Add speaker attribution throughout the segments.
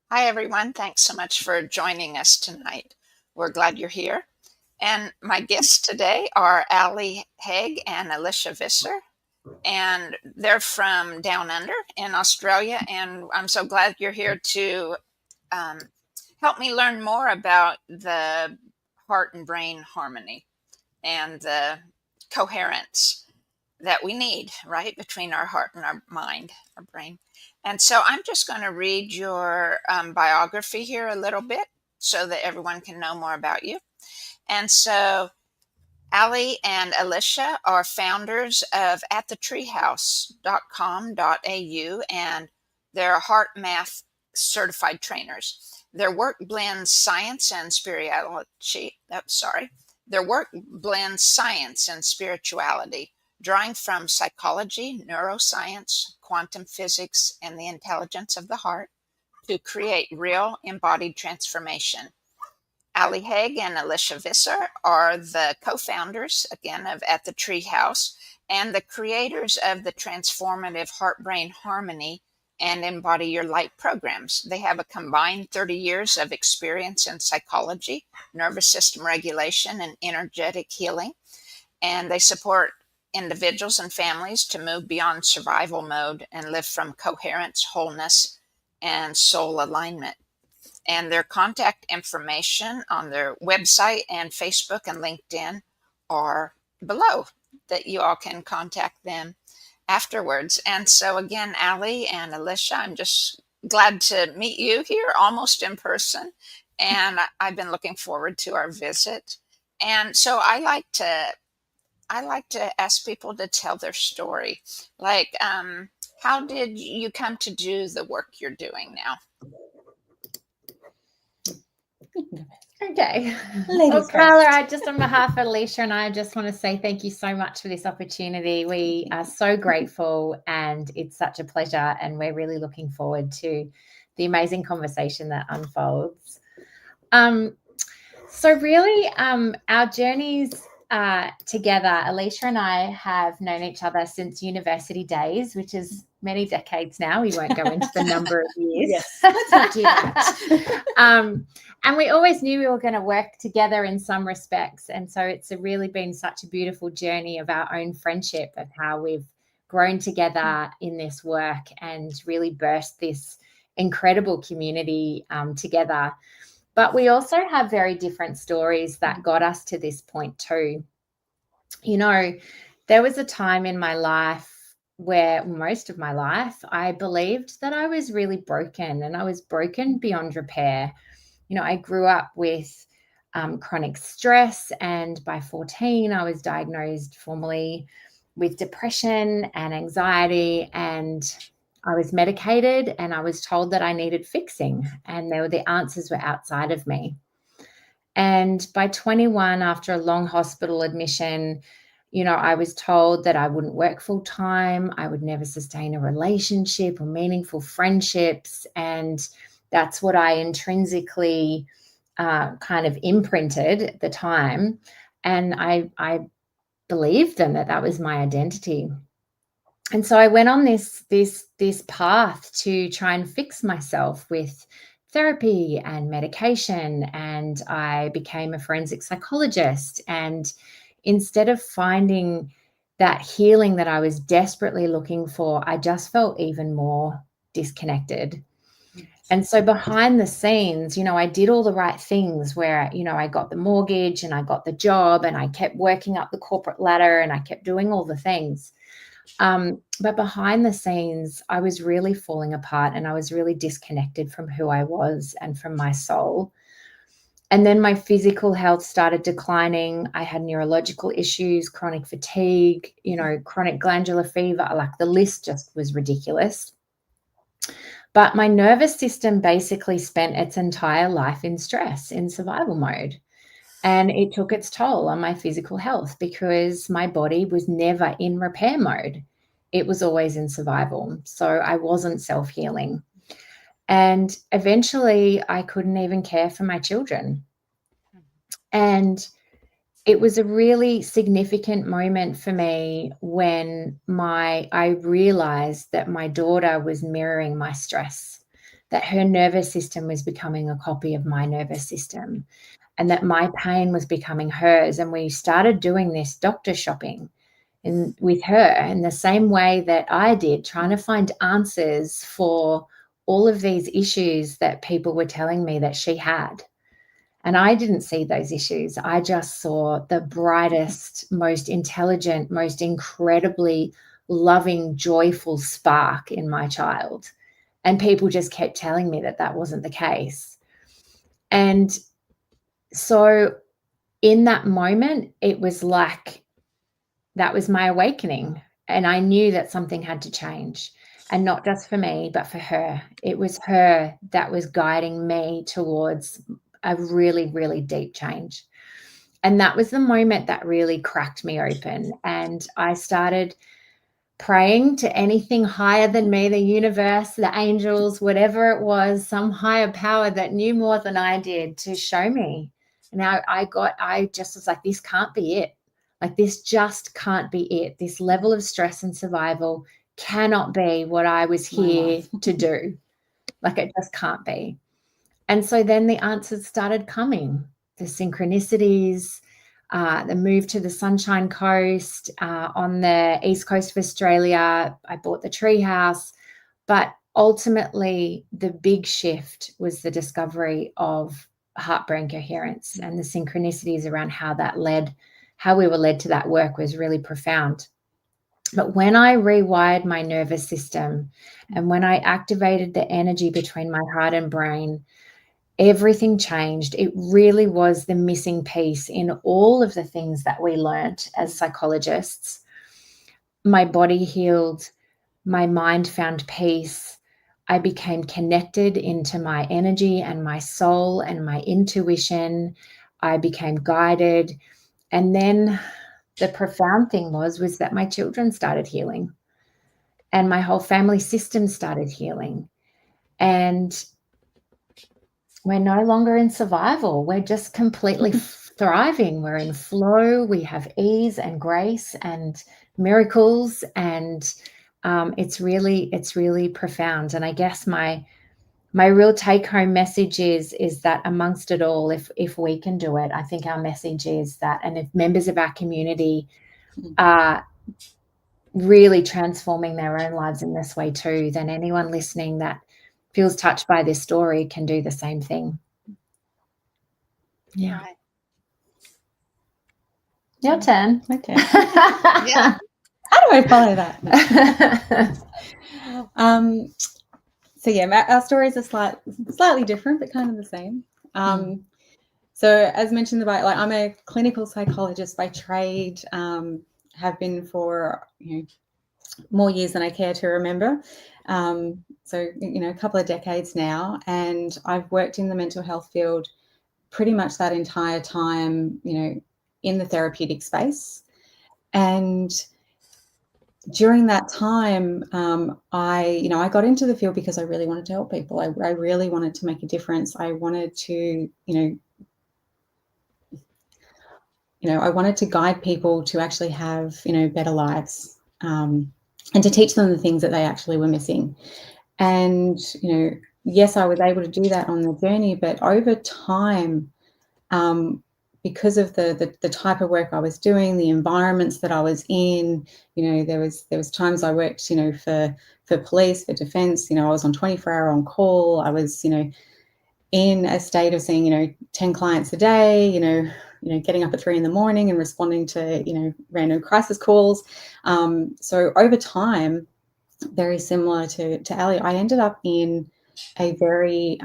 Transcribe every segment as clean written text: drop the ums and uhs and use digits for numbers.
Speaker 1: Hi, everyone. Thanks so much for joining us tonight. We're glad you're here. And my guests today are Haigh and Alicia Visser, and they're from down under in Australia. And I'm so glad you're here to um, help me learn more about the heart and brain harmony and the coherence that we need, right, between our heart and our mind, our brain. And so I'm just going to read your biography here a little bit so that everyone can know more about you. And so Ali and Alicia are founders of At The Treehouse.com.au, and they're heart math certified trainers. Their work blends science and spirituality. Their work blends science and spirituality, drawing from psychology, neuroscience, quantum physics, and the intelligence of the heart to create real embodied transformation. Ali Haigh and Alicia Visser are the co-founders, again, of At The Treehouse and the creators of the transformative heart-brain harmony and Embody Your Light programs. They have a combined 30 years of experience in psychology, nervous system regulation, and energetic healing, and they support individuals and families to move beyond survival mode and live from coherence, wholeness, and soul alignment. And their contact information on their website and Facebook and LinkedIn are below, that you all can contact them afterwards. And so again, Ali and Alicia, I'm just glad to meet you here almost in person. And I've been looking forward to our visit. And so I like to ask people to tell their story. Like, how did you come to do the work you're doing now?
Speaker 2: Okay.
Speaker 3: Ladies
Speaker 2: Well,
Speaker 3: first.
Speaker 2: Carla, on behalf of Alicia and I just want to say thank you so much for this opportunity. We are so grateful and it's such a pleasure, and we're really looking forward to the amazing conversation that unfolds. So really, our journeys together, Alicia and I have known each other since university days, which is many decades now. We won't go into the number of years.
Speaker 3: Yes, let's not do that.
Speaker 2: And we always knew we were going to work together in some respects. And so it's really been such a beautiful journey of our own friendship, of how we've grown together in this work and really burst this incredible community together. But we also have very different stories that got us to this point too. You know, there was a time in my life where, most of my life, I believed that I was really broken, and I was broken beyond repair. I grew up with chronic stress, and by 14, I was diagnosed formally with depression and anxiety, and I was medicated, and I was told that I needed fixing, and the answers were outside of me. And by 21, after a long hospital admission, I was told that I wouldn't work full time, I would never sustain a relationship or meaningful friendships. And that's what I intrinsically kind of imprinted at the time. And I believed them, that was my identity. And so I went on this path to try and fix myself with therapy and medication, and I became a forensic psychologist. And instead of finding that healing that I was desperately looking for, I just felt even more disconnected. And so behind the scenes, I did all the right things where, I got the mortgage and I got the job and I kept working up the corporate ladder and I kept doing all the things. But behind the scenes, I was really falling apart, and I was really disconnected from who I was and from my soul. And then my physical health started declining. I had neurological issues, chronic fatigue, chronic glandular fever, like the list just was ridiculous. But my nervous system basically spent its entire life in stress, in survival mode. And it took its toll on my physical health because my body was never in repair mode. It was always in survival. So I wasn't self-healing. And eventually I couldn't even care for my children. And it was a really significant moment for me when I realized that my daughter was mirroring my stress. that her nervous system was becoming a copy of my nervous system, and that my pain was becoming hers. And we started doing this doctor shopping with her in the same way that I did, trying to find answers for all of these issues that people were telling me that she had. And I didn't see those issues. I just saw the brightest, most intelligent, most incredibly loving, joyful spark in my child. And people just kept telling me that that wasn't the case. And so in that moment, it was like, that was my awakening. And I knew that something had to change, and not just for me, but for her. It was her that was guiding me towards a really, really deep change. And that was the moment that really cracked me open. And I started praying to anything higher than me, the universe, the angels, whatever it was, some higher power that knew more than I did, to show me. And I just was like, this can't be it. Like, this just can't be it. This level of stress and survival cannot be what I was here to do. Like, it just can't be. And so then the answers started coming, the synchronicities, the move to the Sunshine Coast, on the east coast of Australia. I bought the Treehouse. But ultimately, the big shift was the discovery of heart-brain coherence, and the synchronicities around how we were led to that work was really profound. But when I rewired my nervous system, and when I activated the energy between my heart and brain, everything changed. It really was the missing piece in all of the things that we learnt as psychologists. My body healed, my mind found peace. I became connected into my energy and my soul and my intuition. I became guided. And then the profound thing was that my children started healing, and my whole family system started healing. And we're no longer in survival. We're just completely thriving. We're in flow. We have ease and grace and miracles. And it's really profound. And I guess my real take-home message is that amongst it all, if we can do it, I think our message is that, and if members of our community are really transforming their own lives in this way too, then anyone listening that feels touched by this story can do the same thing. Yeah.
Speaker 1: Right.
Speaker 2: Your turn.
Speaker 3: Okay.
Speaker 1: Yeah.
Speaker 3: How do I follow that? So yeah, our stories are slightly different, but kind of the same. So as mentioned, I'm a clinical psychologist by trade. Have been for more years than I care to remember. So a couple of decades now, and I've worked in the mental health field pretty much that entire time. In the therapeutic space, and during that time, I got into the field because I really wanted to help people. I really wanted to make a difference. I wanted to, I wanted to guide people to actually have, better lives, and to teach them the things that they actually were missing. And, yes, I was able to do that on the journey, but over time, because of the type of work I was doing, the environments that I was in, there was times I worked, for police, for defence. I was on 24-hour on call. I was, in a state of seeing, 10 clients a day, getting up at 3 a.m. and responding to, random crisis calls. So over time, very similar to Ali, I ended up in a very,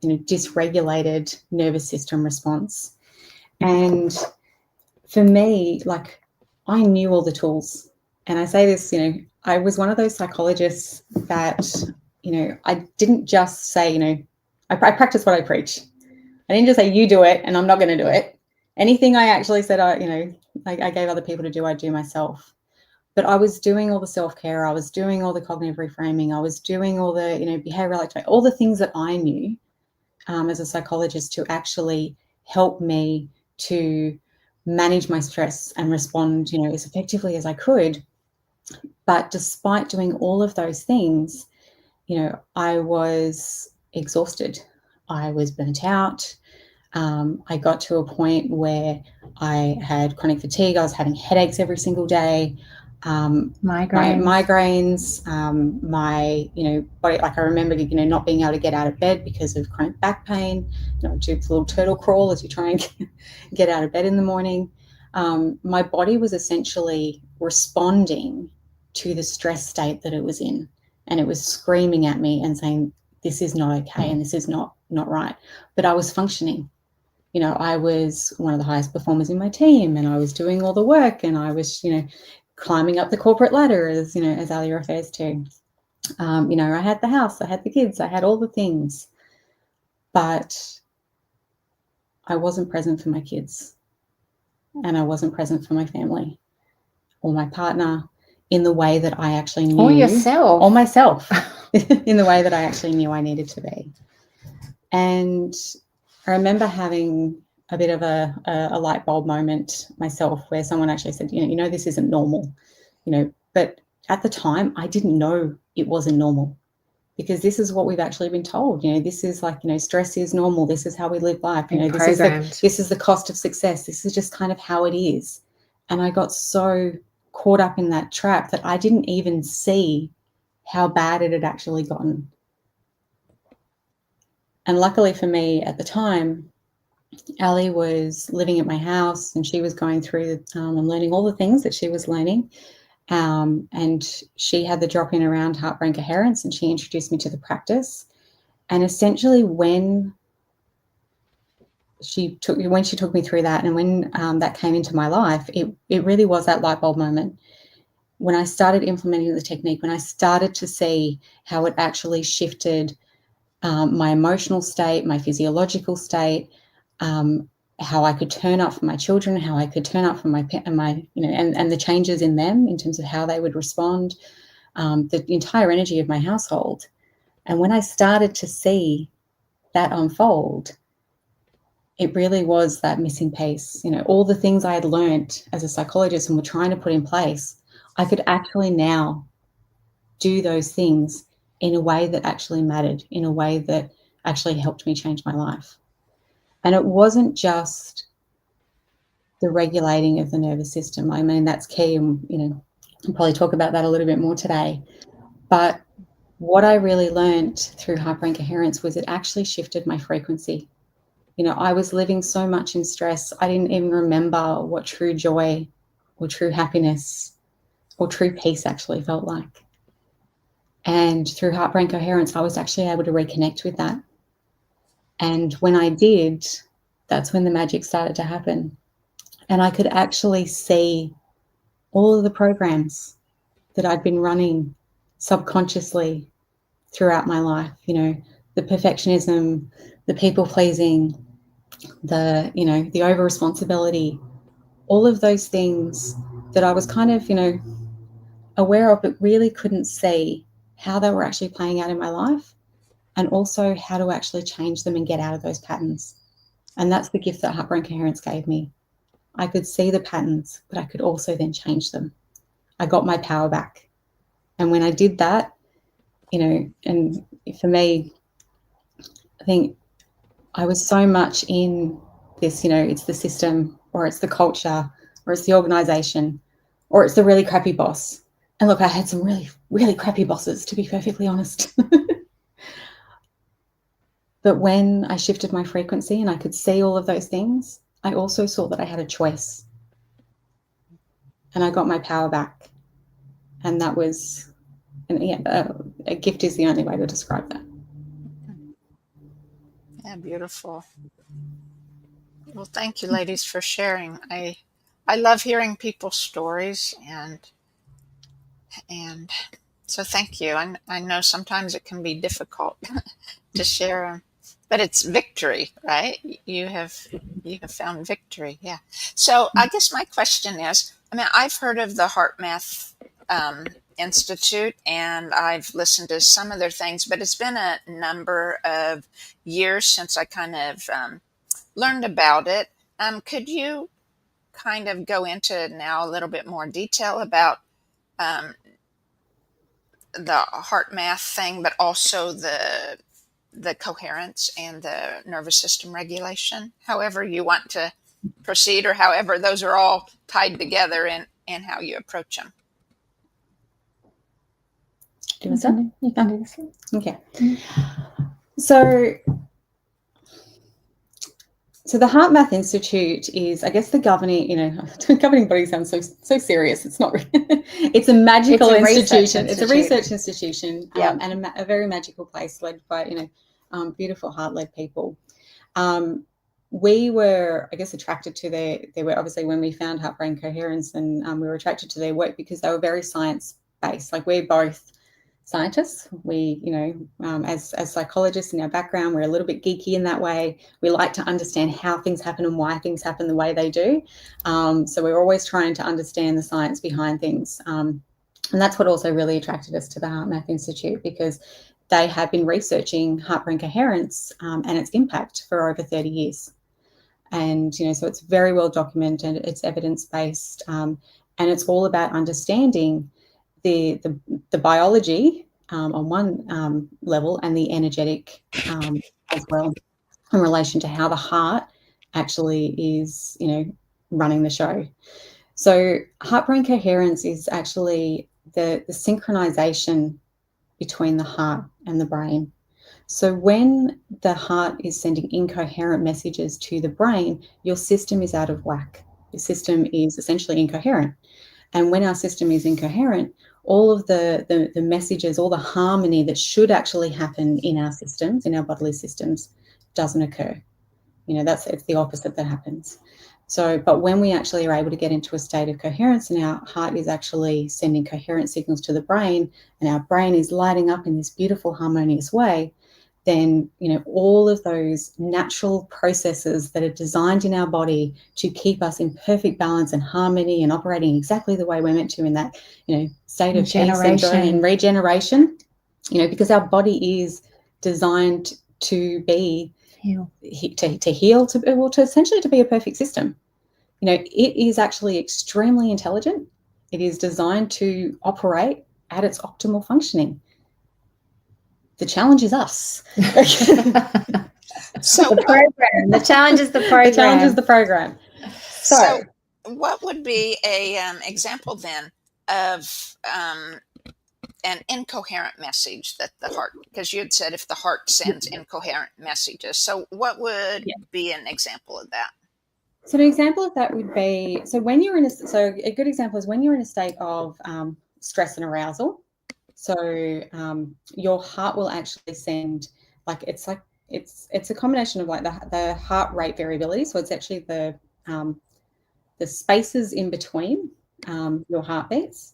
Speaker 3: dysregulated nervous system response. And for me, I knew all the tools. And I say this, I was one of those psychologists that, I didn't just say, I practice what I preach. I didn't just say, you do it and I'm not going to do it. Anything I actually said, I gave other people to do, I do myself. But I was doing all the self-care. I was doing all the cognitive reframing. I was doing all the, behavioral activity, all the things that I knew as a psychologist to actually help me to manage my stress and respond, as effectively as I could. But despite doing all of those things, I was exhausted. I was burnt out. I got to a point where I had chronic fatigue. I was having headaches every single day. Migraines, my, body, like I remember, not being able to get out of bed because of chronic back pain, do a little turtle crawl as you try and get out of bed in the morning. My body was essentially responding to the stress state that it was in, and it was screaming at me and saying, this is not okay and this is not right. But I was functioning. I was one of the highest performers in my team, and I was doing all the work, and I was, climbing up the corporate ladder, as Ali refers to. I had the house, I had the kids, I had all the things, but I wasn't present for my kids, and I wasn't present for my family or my partner in the way that I actually knew.
Speaker 2: Or yourself.
Speaker 3: Or myself in the way that I actually knew I needed to be. And I remember having a bit of a light bulb moment myself, where someone actually said, this isn't normal, but at the time I didn't know it wasn't normal, because this is what we've actually been told. This is like, stress is normal. This is how we live life. This is the cost of success. This is just kind of how it is. And I got so caught up in that trap that I didn't even see how bad it had actually gotten. And luckily for me at the time, Ali was living at my house, and she was going through and learning all the things that she was learning. And she had the drop-in around heartbrain coherence, and she introduced me to the practice. And essentially when she took me through that, and when that came into my life, it really was that light bulb moment. When I started implementing the technique, when I started to see how it actually shifted my emotional state, my physiological state, how I could turn up for my children, how I could turn up for my and the changes in them in terms of how they would respond, the entire energy of my household. And when I started to see that unfold, it really was that missing piece. All the things I had learned as a psychologist and were trying to put in place, I could actually now do those things in a way that actually mattered, in a way that actually helped me change my life. And it wasn't just the regulating of the nervous system. I mean, that's key, and I'll probably talk about that a little bit more today. But what I really learned through heartbrain coherence was it actually shifted my frequency. I was living so much in stress, I didn't even remember what true joy or true happiness or true peace actually felt like. And through heartbrain coherence, I was actually able to reconnect with that. And when I did, that's when the magic started to happen. And I could actually see all of the programs that I'd been running subconsciously throughout my life, the perfectionism, the people pleasing, the over responsibility, all of those things that I was kind of, aware of, but really couldn't see how they were actually playing out in my life, and also how to actually change them and get out of those patterns. And that's the gift that heartbrain coherence gave me. I could see the patterns, but I could also then change them. I got my power back. And when I did that, and for me, I think I was so much in this, it's the system, or it's the culture, or it's the organization, or it's the really crappy boss. And look, I had some really, really crappy bosses, to be perfectly honest. But when I shifted my frequency and I could see all of those things, I also saw that I had a choice. And I got my power back. And that was, a gift is the only way to describe that.
Speaker 1: Yeah, beautiful. Well, thank you, ladies, for sharing. I love hearing people's stories, and so thank you. I know sometimes it can be difficult to share them, but it's victory, right? You have found victory, yeah. So I guess my question is, I've heard of the Heart Math Institute, and I've listened to some of their things, but it's been a number of years since I kind of learned about it. Could you kind of go into now a little bit more detail about the heart math thing, but also the the coherence and the nervous system regulation, however you want to proceed, or however those are all tied together in how you approach them.
Speaker 3: Do you want to?
Speaker 2: You can do this one.
Speaker 3: Okay. So the Heart Math Institute is, I guess, the governing, governing body sounds so serious. It's not. It's a magical institution. It's a research institution, and a very magical place led by beautiful heart-led people. We were, I guess, attracted to their work. Obviously, when we found Heart Brain Coherence, and we were attracted to their work because they were very science-based. Like, we're both scientists. We, as psychologists in our background, we're a little bit geeky in that way. We like to understand how things happen and why things happen the way they do. So we're always trying to understand the science behind things. And that's what also really attracted us to the Heart Math Institute, because they have been researching heart brain coherence and its impact for over 30 years. And, so it's very well documented, it's evidence-based, and it's all about understanding the biology on one level, and the energetic as well, in relation to how the heart actually is, running the show. So heart brain coherence is actually the synchronization between the heart and the brain. So when the heart is sending incoherent messages to the brain, your system is out of whack. Your system is essentially incoherent. And when our system is incoherent, all of the messages, all the harmony that should actually happen in our systems, in our bodily systems, doesn't occur. It's the opposite that happens. So, but when we actually are able to get into a state of coherence, and our heart is actually sending coherent signals to the brain, and our brain is lighting up in this beautiful, harmonious way, then, all of those natural processes that are designed in our body to keep us in perfect balance and harmony and operating exactly the way we're meant to, in that, state of peace and joy and regeneration, because our body is designed to be to heal, to essentially to be a perfect system. It is actually extremely intelligent. It is designed to operate at its optimal functioning. The challenge is us.
Speaker 2: So the program. The challenge is the program.
Speaker 3: The challenge is the program.
Speaker 1: So what would be a example then of an incoherent message that the heart, because you had said if the heart sends incoherent messages, so what would be an example of that?
Speaker 3: So an example of that would be, a good example is when you're in a state of stress and arousal. So your heart will actually send, it's a combination of the heart rate variability. So it's actually the spaces in between your heartbeats.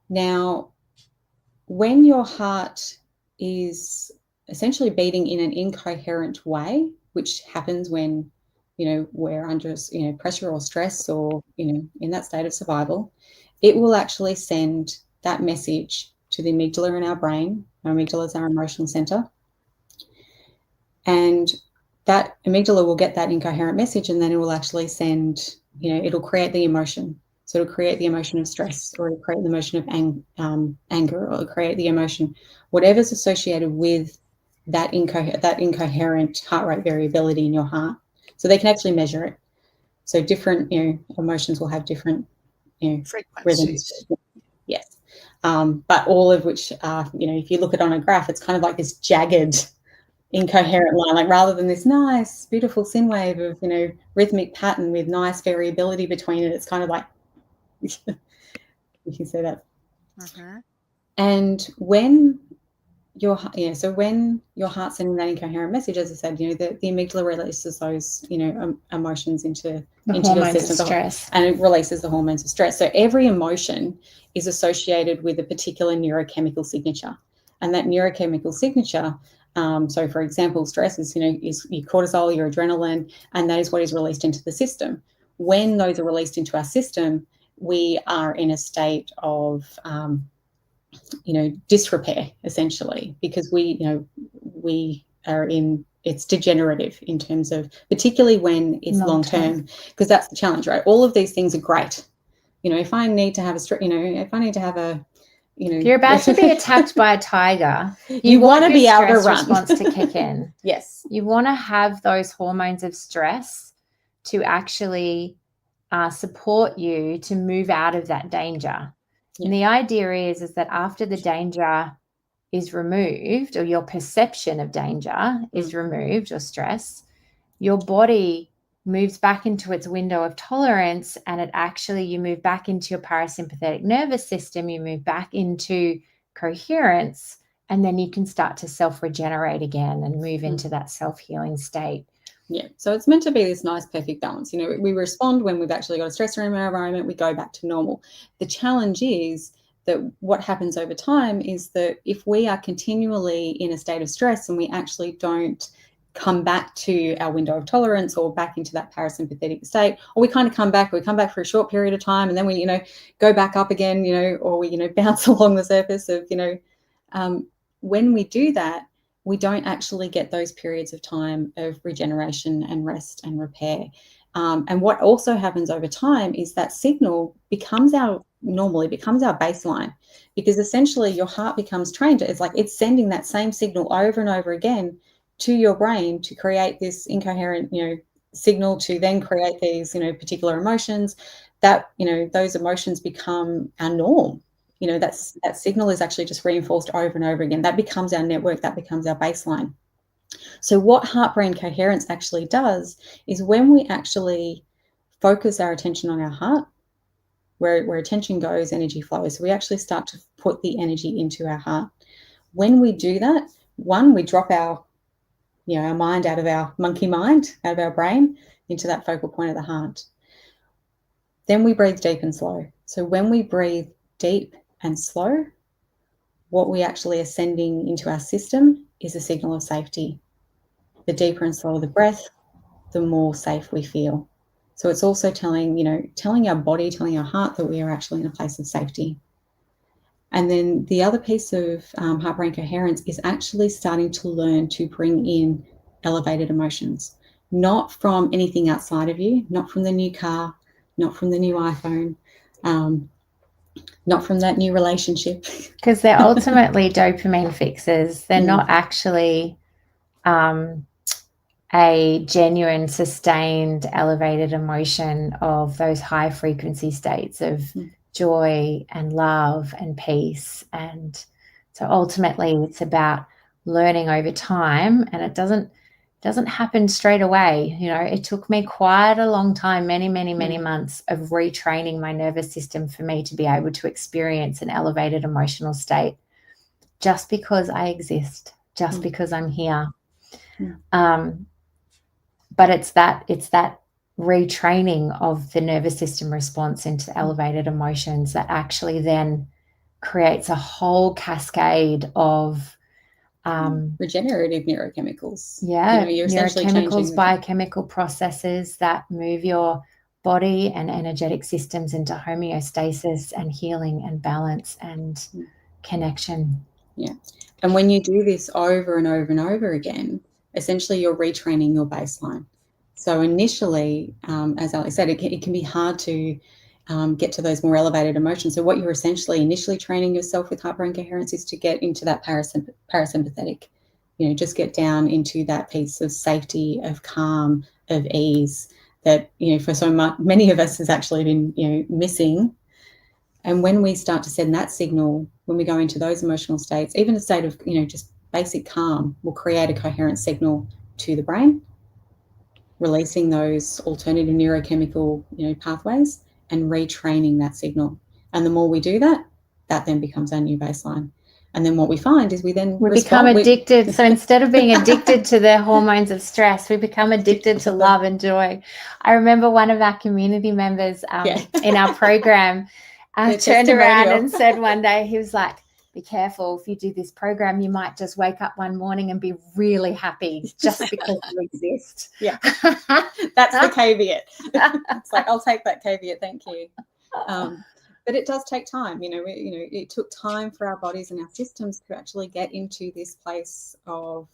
Speaker 3: Now, when your heart is essentially beating in an incoherent way, which happens when we're under pressure or stress, or in that state of survival, it will actually send that message to the amygdala in our brain. Our amygdala is our emotional center. And that amygdala will get that incoherent message, and then it will actually send, it'll create the emotion. So it'll create the emotion of stress, or it'll create the emotion of anger, or it'll create the emotion, whatever's associated with that incoherent heart rate variability in your heart. So they can actually measure it. So different, emotions will have different,
Speaker 1: frequencies.
Speaker 3: Rhythms. Yes. But all of which are, if you look at it on a graph, it's kind of like this jagged, incoherent line, like rather than this nice, beautiful sin wave of, rhythmic pattern with nice variability between it, it's kind of like, you can see that.
Speaker 1: Mm-hmm.
Speaker 3: And when when your heart's sending that incoherent message, as I said, the amygdala releases those, emotions into your system,
Speaker 2: of stress,
Speaker 3: and it releases the hormones of stress. So every emotion is associated with a particular neurochemical signature, and that neurochemical signature. So, for example, stress is your cortisol, your adrenaline, and that is what is released into the system. When those are released into our system, we are in a state of disrepair, essentially, because we are in, it's degenerative in terms of, particularly when it's long term, because that's the challenge, right? All of these things are great. If I need to have if I need to have If
Speaker 2: you're about to be attacked by a tiger,
Speaker 3: you want to be able to run.
Speaker 2: Response to kick in.
Speaker 3: Yes.
Speaker 2: You want to have those hormones of stress to actually support you to move out of that danger. Yeah. And the idea is that after the danger is removed, or your perception of danger is removed, or stress, your body moves back into its window of tolerance, and you move back into your parasympathetic nervous system, you move back into coherence, and then you can start to self-regenerate again and move into that self-healing state.
Speaker 3: Yeah, so it's meant to be this nice, perfect balance. We respond when we've actually got a stressor in our environment, we go back to normal. The challenge is that what happens over time is that if we are continually in a state of stress and we actually don't come back to our window of tolerance or back into that parasympathetic state, or we kind of come back for a short period of time, and then we, go back up again, or we, bounce along the surface of, when we do that, we don't actually get those periods of time of regeneration and rest and repair. And what also happens over time is that signal becomes our baseline, because essentially your heart becomes trained. It's like it's sending that same signal over and over again to your brain to create this incoherent, signal, to then create these, particular emotions that, those emotions become our norm. That signal is actually just reinforced over and over again. That becomes our network, that becomes our baseline. So what heart-brain coherence actually does is when we actually focus our attention on our heart, where attention goes, energy flows. So we actually start to put the energy into our heart. When we do that, one, we drop our mind out of our monkey mind, out of our brain, into that focal point of the heart. Then we breathe deep and slow. So when we breathe deep and slow, what we actually are sending into our system is a signal of safety. The deeper and slower the breath, the more safe we feel. So it's also telling our body, telling our heart that we are actually in a place of safety. And then the other piece of heart-brain coherence is actually starting to learn to bring in elevated emotions, not from anything outside of you, not from the new car, not from the new iPhone, not from that new relationship.
Speaker 2: Because they're ultimately dopamine fixes. They're not actually a genuine, sustained, elevated emotion of those high frequency states of joy and love and peace. And so ultimately it's about learning over time, and it doesn't happen straight away. It took me quite a long time, many months of retraining my nervous system for me to be able to experience an elevated emotional state, just because I exist, just because I'm here. But it's that retraining of the nervous system response into elevated emotions that actually then creates a whole cascade of
Speaker 3: regenerative neurochemicals.
Speaker 2: You're neurochemicals, biochemical processes that move your body and energetic systems into homeostasis and healing and balance and connection.
Speaker 3: Yeah. And when you do this over and over and over again, essentially you're retraining your baseline. So initially, as Ali said, it can be hard to get to those more elevated emotions. So what you're essentially initially training yourself with heart-brain coherence is to get into that parasympathetic, just get down into that piece of safety, of calm, of ease that, for so many of us has actually been, missing. And when we start to send that signal, when we go into those emotional states, even a state of, just basic calm will create a coherent signal to the brain, releasing those alternative neurochemical, pathways and retraining that signal. And the more we do that, that then becomes our new baseline. And then what we find is we
Speaker 2: become addicted. So instead of being addicted to the hormones of stress, we become addicted to love and joy. I remember one of our community members in our program turned around and said one day, he was like, be careful, if you do this program, you might just wake up one morning and be really happy just because you exist.
Speaker 3: Yeah, that's the caveat. It's like, I'll take that caveat, thank you. But it does take time. It took time for our bodies and our systems to actually get into this place of,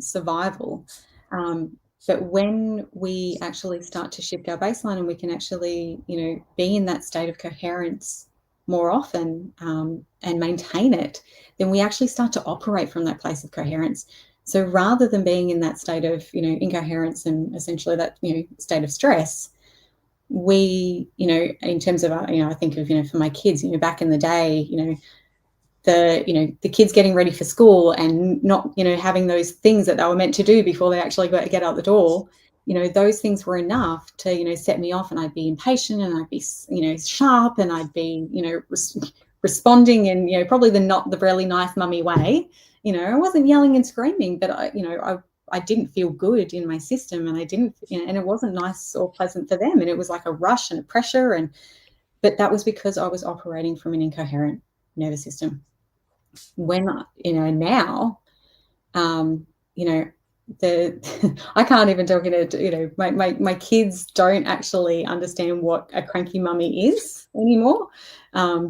Speaker 3: survival. But when we actually start to shift our baseline and we can actually, be in that state of coherence more often and maintain it, then we actually start to operate from that place of coherence. So rather than being in that state of, incoherence and essentially that, state of stress, we, in terms of, I think of, for my kids, back in the day, the kids getting ready for school and not, having those things that they were meant to do before they actually get out the door, those things were enough to, set me off, and I'd be impatient and I'd be, sharp, and I'd be, responding in, probably not the really nice mummy way. I wasn't yelling and screaming, but I didn't feel good in my system, and I didn't, and it wasn't nice or pleasant for them. And it was like a rush and a pressure. But that was because I was operating from an incoherent nervous system. When, now, I can't even talk into, my kids don't actually understand what a cranky mummy is anymore,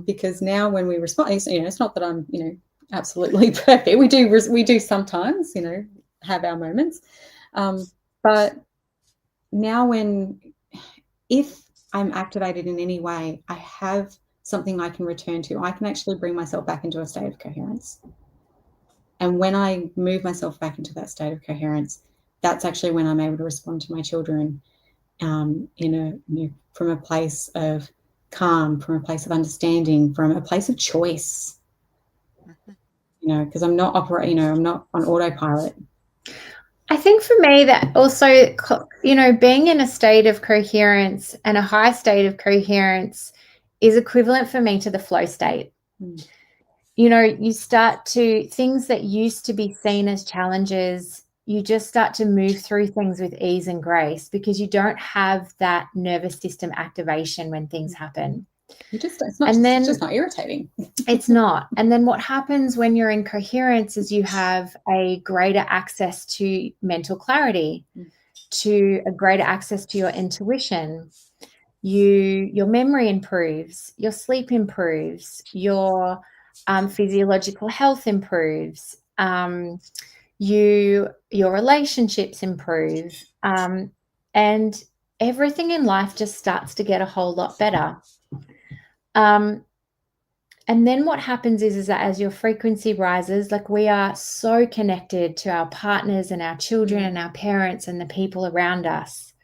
Speaker 3: because now when we respond, it's not that I'm, absolutely perfect. We do sometimes, have our moments, but now if I'm activated in any way, I have something I can return to. I can actually bring myself back into a state of coherence. And when I move myself back into that state of coherence, that's actually when I'm able to respond to my children from a place of calm, from a place of understanding, from a place of choice. Because I'm not I'm not on autopilot.
Speaker 2: I think for me that also, being in a state of coherence and a high state of coherence is equivalent for me to the flow state. You start to, things that used to be seen as challenges, you just start to move through things with ease and grace because you don't have that nervous system activation when things happen.
Speaker 3: It's just not irritating.
Speaker 2: It's not. And then what happens when you're in coherence is you have a greater access to mental clarity, to a greater access to your intuition. Your memory improves, your sleep improves, your physiological health improves, your relationships improve, and everything in life just starts to get a whole lot better. And then what happens is that as your frequency rises, like we are so connected to our partners and our children and our parents and the people around us.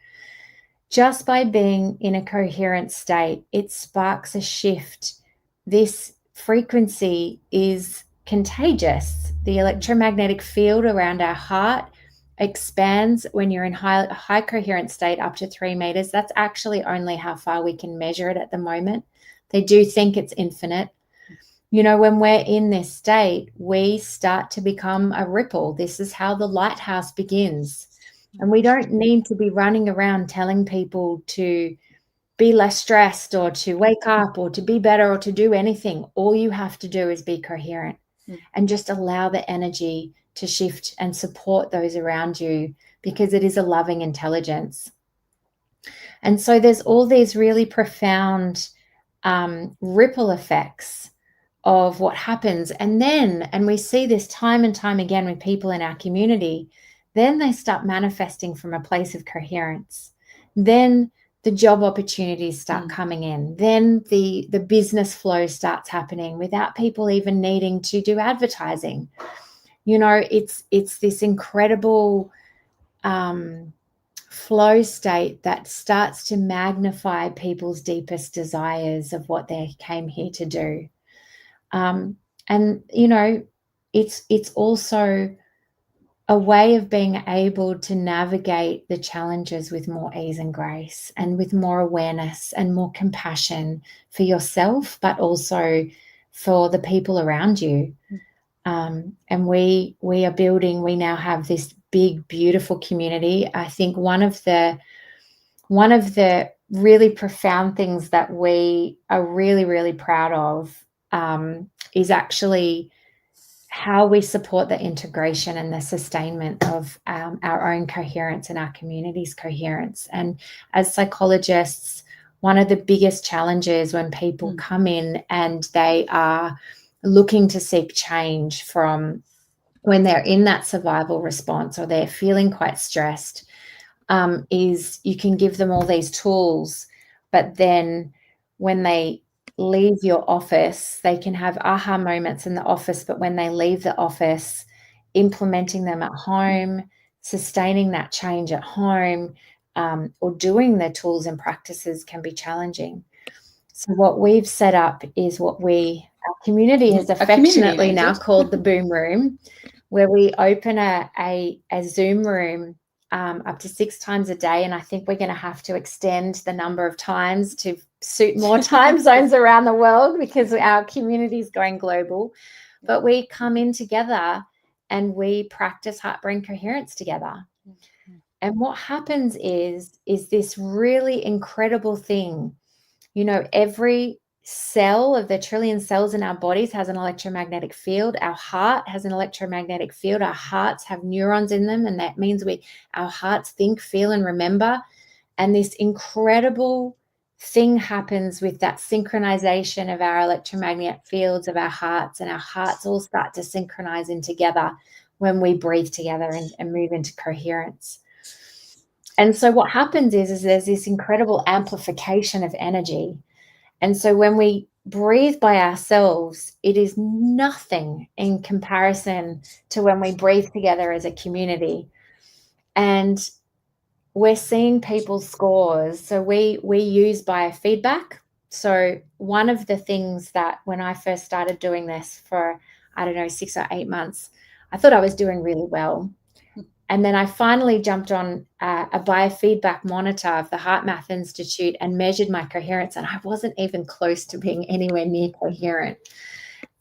Speaker 2: Just by being in a coherent state, it sparks a shift. This frequency is contagious. The electromagnetic field around our heart expands when you're in high coherent state up to 3 meters. That's actually only how far we can measure it at the moment. They do think it's infinite. When we're in this state, we start to become a ripple. This is how the lighthouse begins. And we don't need to be running around telling people to be less stressed or to wake up or to be better or to do anything. All you have to do is be coherent and just allow the energy to shift and support those around you, because it is a loving intelligence. And so there's all these really profound ripple effects of what happens. And we see this time and time again with people in our community. Then they start manifesting from a place of coherence. Then the job opportunities start coming in. Then the business flow starts happening without people even needing to do advertising. It's this incredible flow state that starts to magnify people's deepest desires of what they came here to do. It's also a way of being able to navigate the challenges with more ease and grace and with more awareness and more compassion for yourself, but also for the people around you. And we now have this big, beautiful community. I think one of the really profound things that we are really, really proud of is actually how we support the integration and the sustainment of our own coherence and our community's coherence. And as psychologists, one of the biggest challenges when people come in and they are looking to seek change from when they're in that survival response or they're feeling quite stressed, is you can give them all these tools, but then when they leave your office, they can have aha moments in the office, but when they leave the office, implementing them at home, sustaining that change at home, or doing the tools and practices can be challenging. So what we've set up is what our community has affectionately now called the Boom Room, where we open a Zoom room up to 6 times a day. And I think we're going to have to extend the number of times to suit more time zones around the world because our community is going global. But we come in together and we practice heart-brain coherence together. And what happens is this really incredible thing. You know, every cell of the trillion cells in our bodies has an electromagnetic field. Our heart has an electromagnetic field. Our hearts have neurons in them, and that means our hearts think, feel, and remember. And this incredible thing happens with that synchronization of our electromagnetic fields of our hearts, and our hearts all start to synchronize in together when we breathe together and move into coherence. And so what happens is there's this incredible amplification of energy. And so when we breathe by ourselves, it is nothing in comparison to when we breathe together as a community. And we're seeing people's scores. So we use biofeedback. So one of the things that when I first started doing this for, 6 or 8 months, I thought I was doing really well. And then I finally jumped on a biofeedback monitor of the HeartMath Institute and measured my coherence, and I wasn't even close to being anywhere near coherent.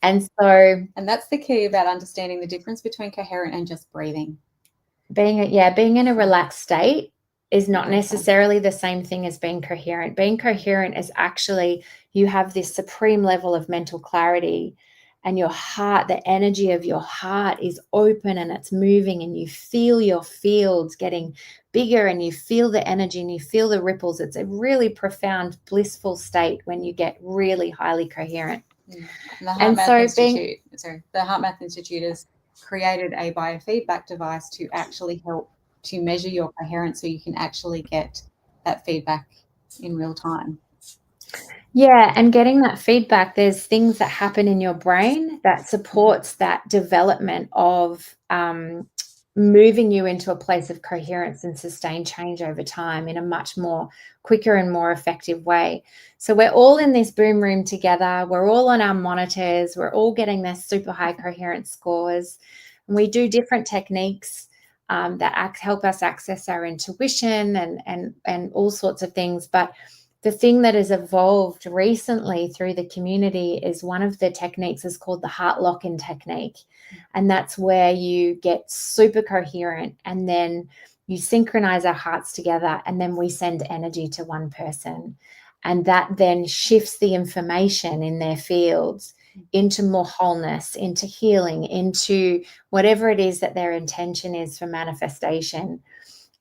Speaker 2: And
Speaker 3: that's the key about understanding the difference between coherent and just breathing.
Speaker 2: Being in a relaxed state is not necessarily the same thing as being coherent. Being coherent is actually you have this supreme level of mental clarity, and your heart, the energy of your heart is open and it's moving, and you feel your fields getting bigger, and you feel the energy and you feel the ripples. It's a really profound, blissful state when you get really highly coherent.
Speaker 3: The HeartMath Institute has created a biofeedback device to actually help to measure your coherence, so you can actually get that feedback in real time.
Speaker 2: Yeah, and getting that feedback, there's things that happen in your brain that supports that development of moving you into a place of coherence and sustained change over time in a much more quicker and more effective way. So we're all in this Boom Room together. We're all on our monitors. We're all getting their super high coherence scores. And we do different techniques that help us access our intuition and all sorts of things. But the thing that has evolved recently through the community is one of the techniques is called the heart lock-in technique. And that's where you get super coherent, and then you synchronize our hearts together, and then we send energy to one person. And that then shifts the information in their fields into more wholeness, into healing, into whatever it is that their intention is for manifestation.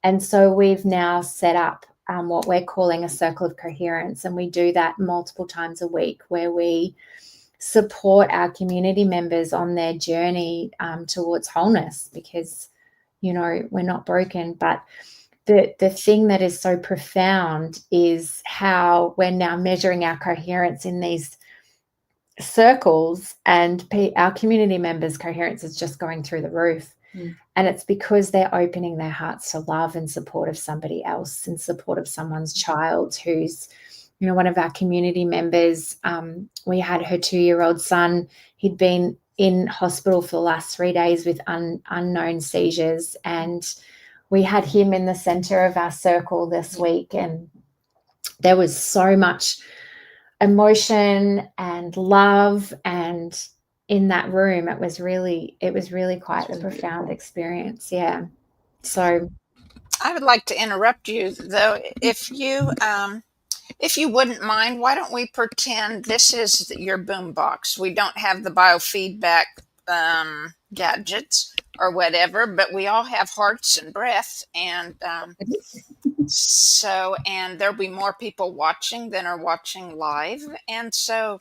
Speaker 2: And so we've now set up what we're calling a circle of coherence. And we do that multiple times a week, where we support our community members on their journey towards wholeness, because, we're not broken. But the thing that is so profound is how we're now measuring our coherence in these circles, and our community members' coherence is just going through the roof. And it's because they're opening their hearts to love and support of somebody else, in support of someone's child who's, one of our community members. We had her 2-year-old son. He'd been in hospital for the last 3 days with unknown seizures. And we had him in the center of our circle this week. And there was so much emotion and love, and in that room, it was really quite a profound experience. Yeah. So
Speaker 1: I would like to interrupt you, though. If you wouldn't mind, why don't we pretend this is your boombox? We don't have the biofeedback gadgets or whatever, but we all have hearts and breath, and and there'll be more people watching than are watching live. And so,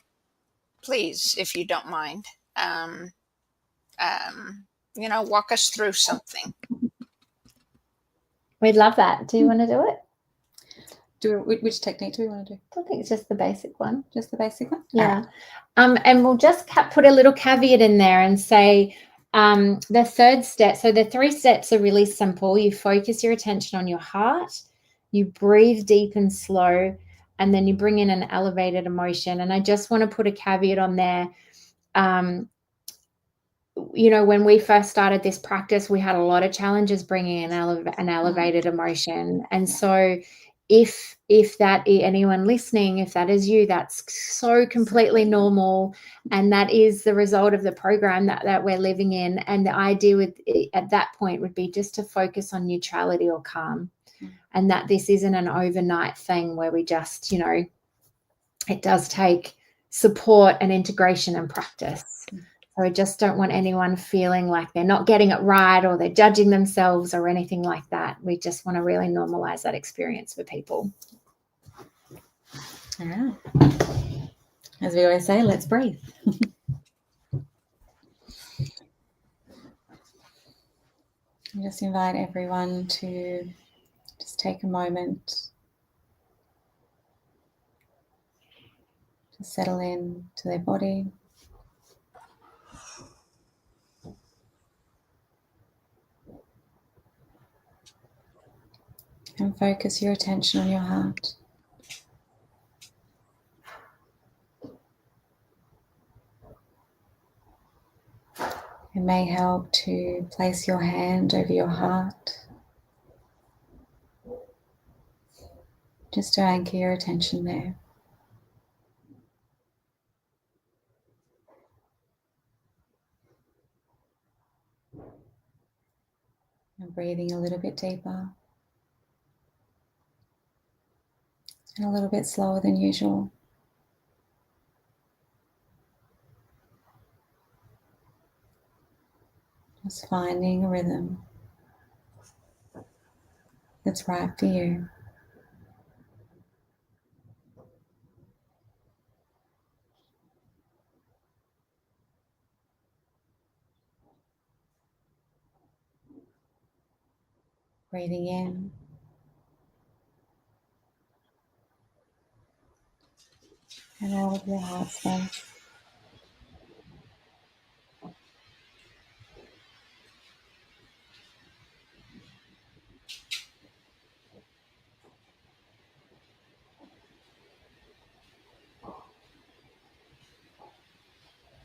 Speaker 1: please, if you don't mind, walk us through something.
Speaker 2: We'd love that. Do you want to do it?
Speaker 3: Which technique do we want to do?
Speaker 2: I think it's just the basic one.
Speaker 3: Just the basic one?
Speaker 2: Yeah. And we'll just put a little caveat in there and say the third step. So the 3 steps are really simple. You focus your attention on your heart, you breathe deep and slow, and then you bring in an elevated emotion. And I just want to put a caveat on there. You know, when we first started this practice, we had a lot of challenges bringing in an elevated emotion. And so if that anyone listening, if that is you, that's so completely normal. And that is the result of the program that we're living in. And the idea with at that point would be just to focus on neutrality or calm. And that this isn't an overnight thing where we just, you know, it does take support and integration and practice. So I just don't want anyone feeling like they're not getting it right or they're judging themselves or anything like that. We just want to really normalize that experience for people.
Speaker 3: All right. As we always say, let's breathe. I just invite everyone to just take a moment to settle in to their body. And focus your attention on your heart. It may help to place your hand over your heart, just to anchor your attention there. And breathing a little bit deeper and a little bit slower than usual. Just finding a rhythm that's right for you. Breathing in and out of your heart space.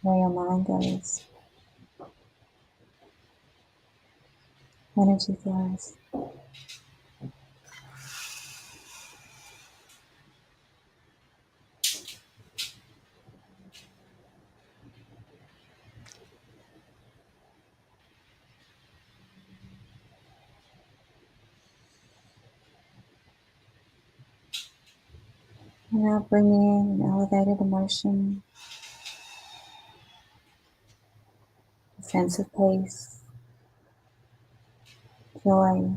Speaker 3: Where your mind goes, energy flows. And now bring in an elevated emotion, a sense of peace, joy,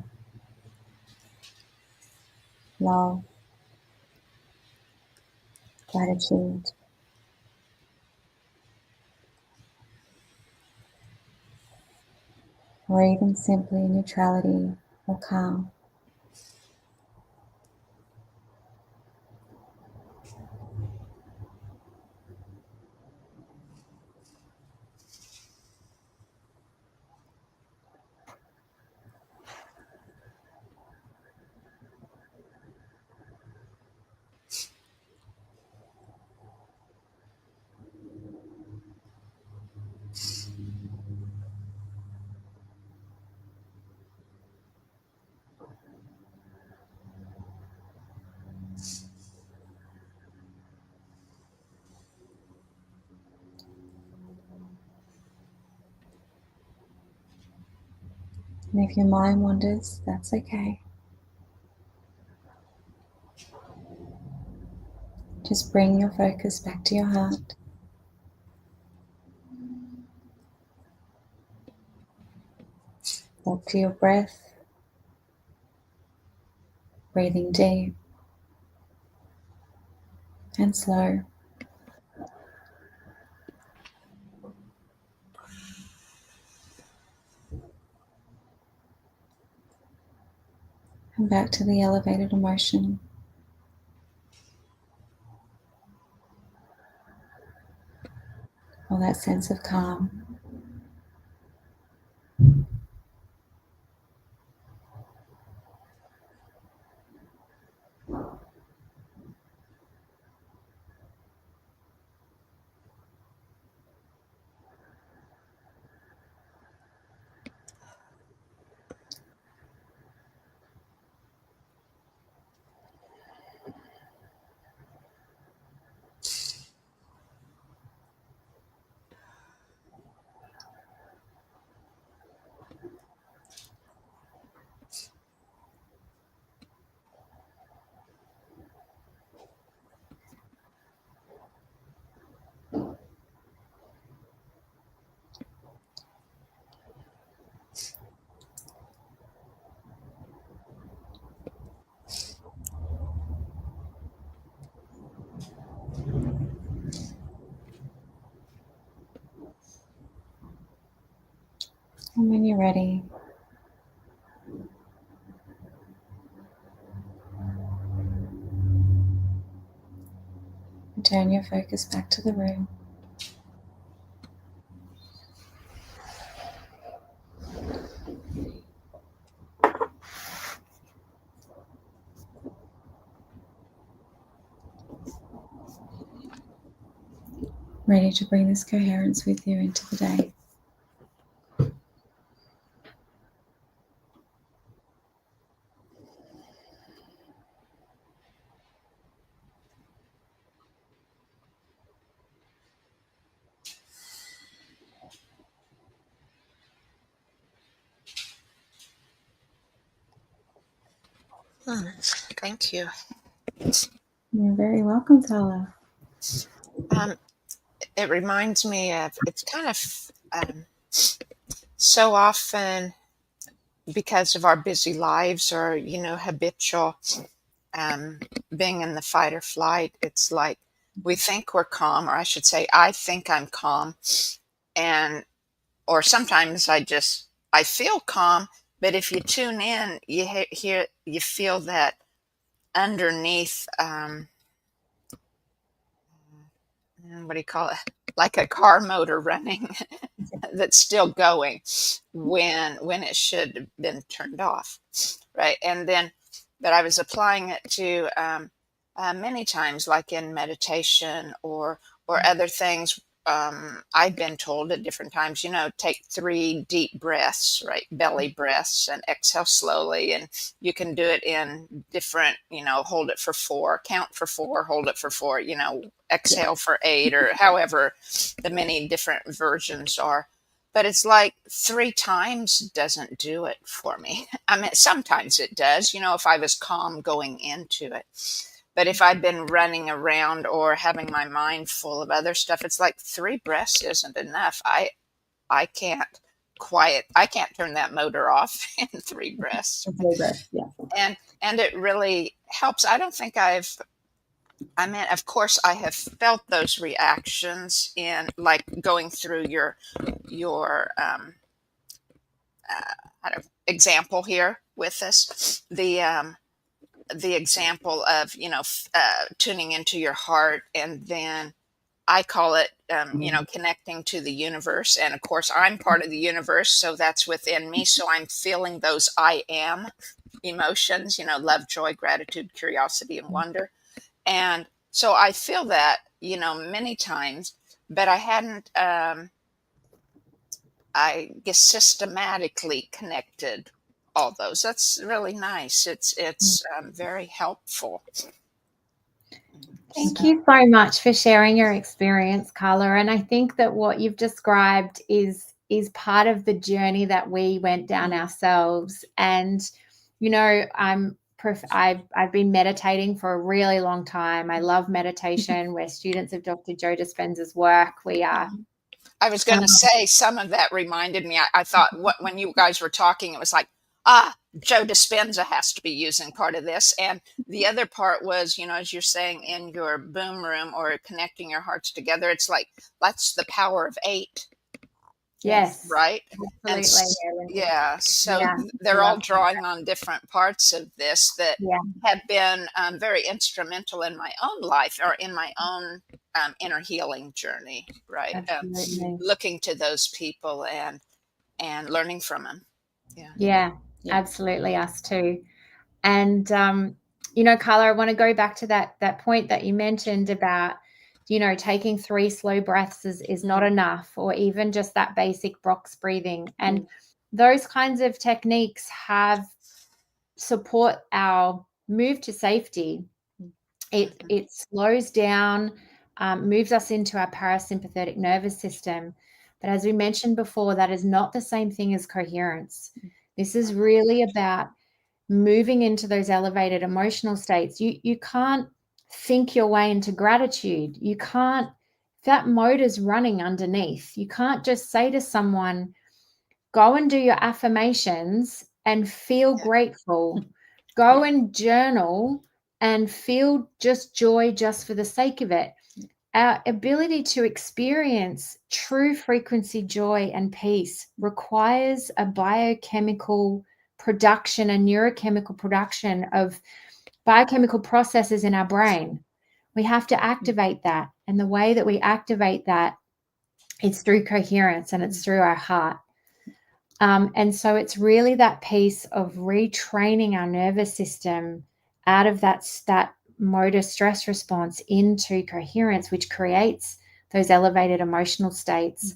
Speaker 3: love, gratitude. Or even simply neutrality or calm. And if your mind wanders, that's okay. Just bring your focus back to your heart. Back to your breath. Breathing deep and slow. And back to the elevated emotion. or that sense of calm. And when you're ready, turn your focus back to the room. Ready to bring this coherence with you into the day.
Speaker 1: Thank you.
Speaker 3: You're very welcome, Tala.
Speaker 1: It reminds me of, it's kind of so often because of our busy lives or, habitual being in the fight or flight, it's like we think we're calm, or I should say, I think I'm calm. And, or sometimes I feel calm, but if you tune in, you feel that underneath, what do you call it? Like a car motor running that's still going when it should have been turned off, right? And then, but I was applying it to many times, like in meditation or other things. I've been told at different times, take 3 deep breaths, right? Belly breaths, and exhale slowly. And you can do it in different, hold it for 4, count for 4, hold it for 4, exhale for 8, or however the many different versions are. But it's like 3 times doesn't do it for me. I mean, sometimes it does, if I was calm going into it. But if I've been running around or having my mind full of other stuff, it's like 3 breaths isn't enough. I can't I can't turn that motor off in 3 breaths.
Speaker 3: Yeah.
Speaker 1: And it really helps. I don't think of course I have felt those reactions in, like, going through your example here with us, the example of tuning into your heart, and then I call it connecting to the universe. And of course I'm part of the universe, so that's within me, so I'm feeling those I am emotions, love, joy, gratitude, curiosity, and wonder. And so I feel that many times, but I hadn't I guess systematically connected all those. That's really nice. It's very helpful.
Speaker 2: Thank you so much for sharing your experience, Carla. And I think that what you've described is part of the journey that we went down ourselves. And I've been meditating for a really long time. I love meditation. We're students of Dr. Joe Dispenza's work. We are.
Speaker 1: I was going to say, some of that reminded me. I thought when you guys were talking, it was like, Joe Dispenza has to be using part of this. And the other part was, as you're saying, in your boom room or connecting your hearts together, it's like, that's the power of 8.
Speaker 2: Yes.
Speaker 1: Right.
Speaker 2: Absolutely.
Speaker 1: So they're all drawing on different parts of this that have been very instrumental in my own life, or in my own inner healing journey, right?
Speaker 2: Absolutely.
Speaker 1: Looking to those people and learning from them.
Speaker 2: Yeah, absolutely, us too. And Carla, I want to go back to that point that you mentioned about, taking 3 slow breaths is not enough, or even just that basic box breathing. And those kinds of techniques support our move to safety. It slows down, moves us into our parasympathetic nervous system. But as we mentioned before, that is not the same thing as coherence. This is really about moving into those elevated emotional states. You can't think your way into gratitude. You can't, that motor's running underneath. You can't just say to someone, go and do your affirmations and feel grateful. Go and journal and feel just joy just for the sake of it. Our ability to experience true frequency joy and peace requires a biochemical production, a neurochemical production of biochemical processes in our brain. We have to activate that. And the way that we activate that is through coherence, and it's through our heart. And so it's really that piece of retraining our nervous system out of that motor stress response into coherence, which creates those elevated emotional states.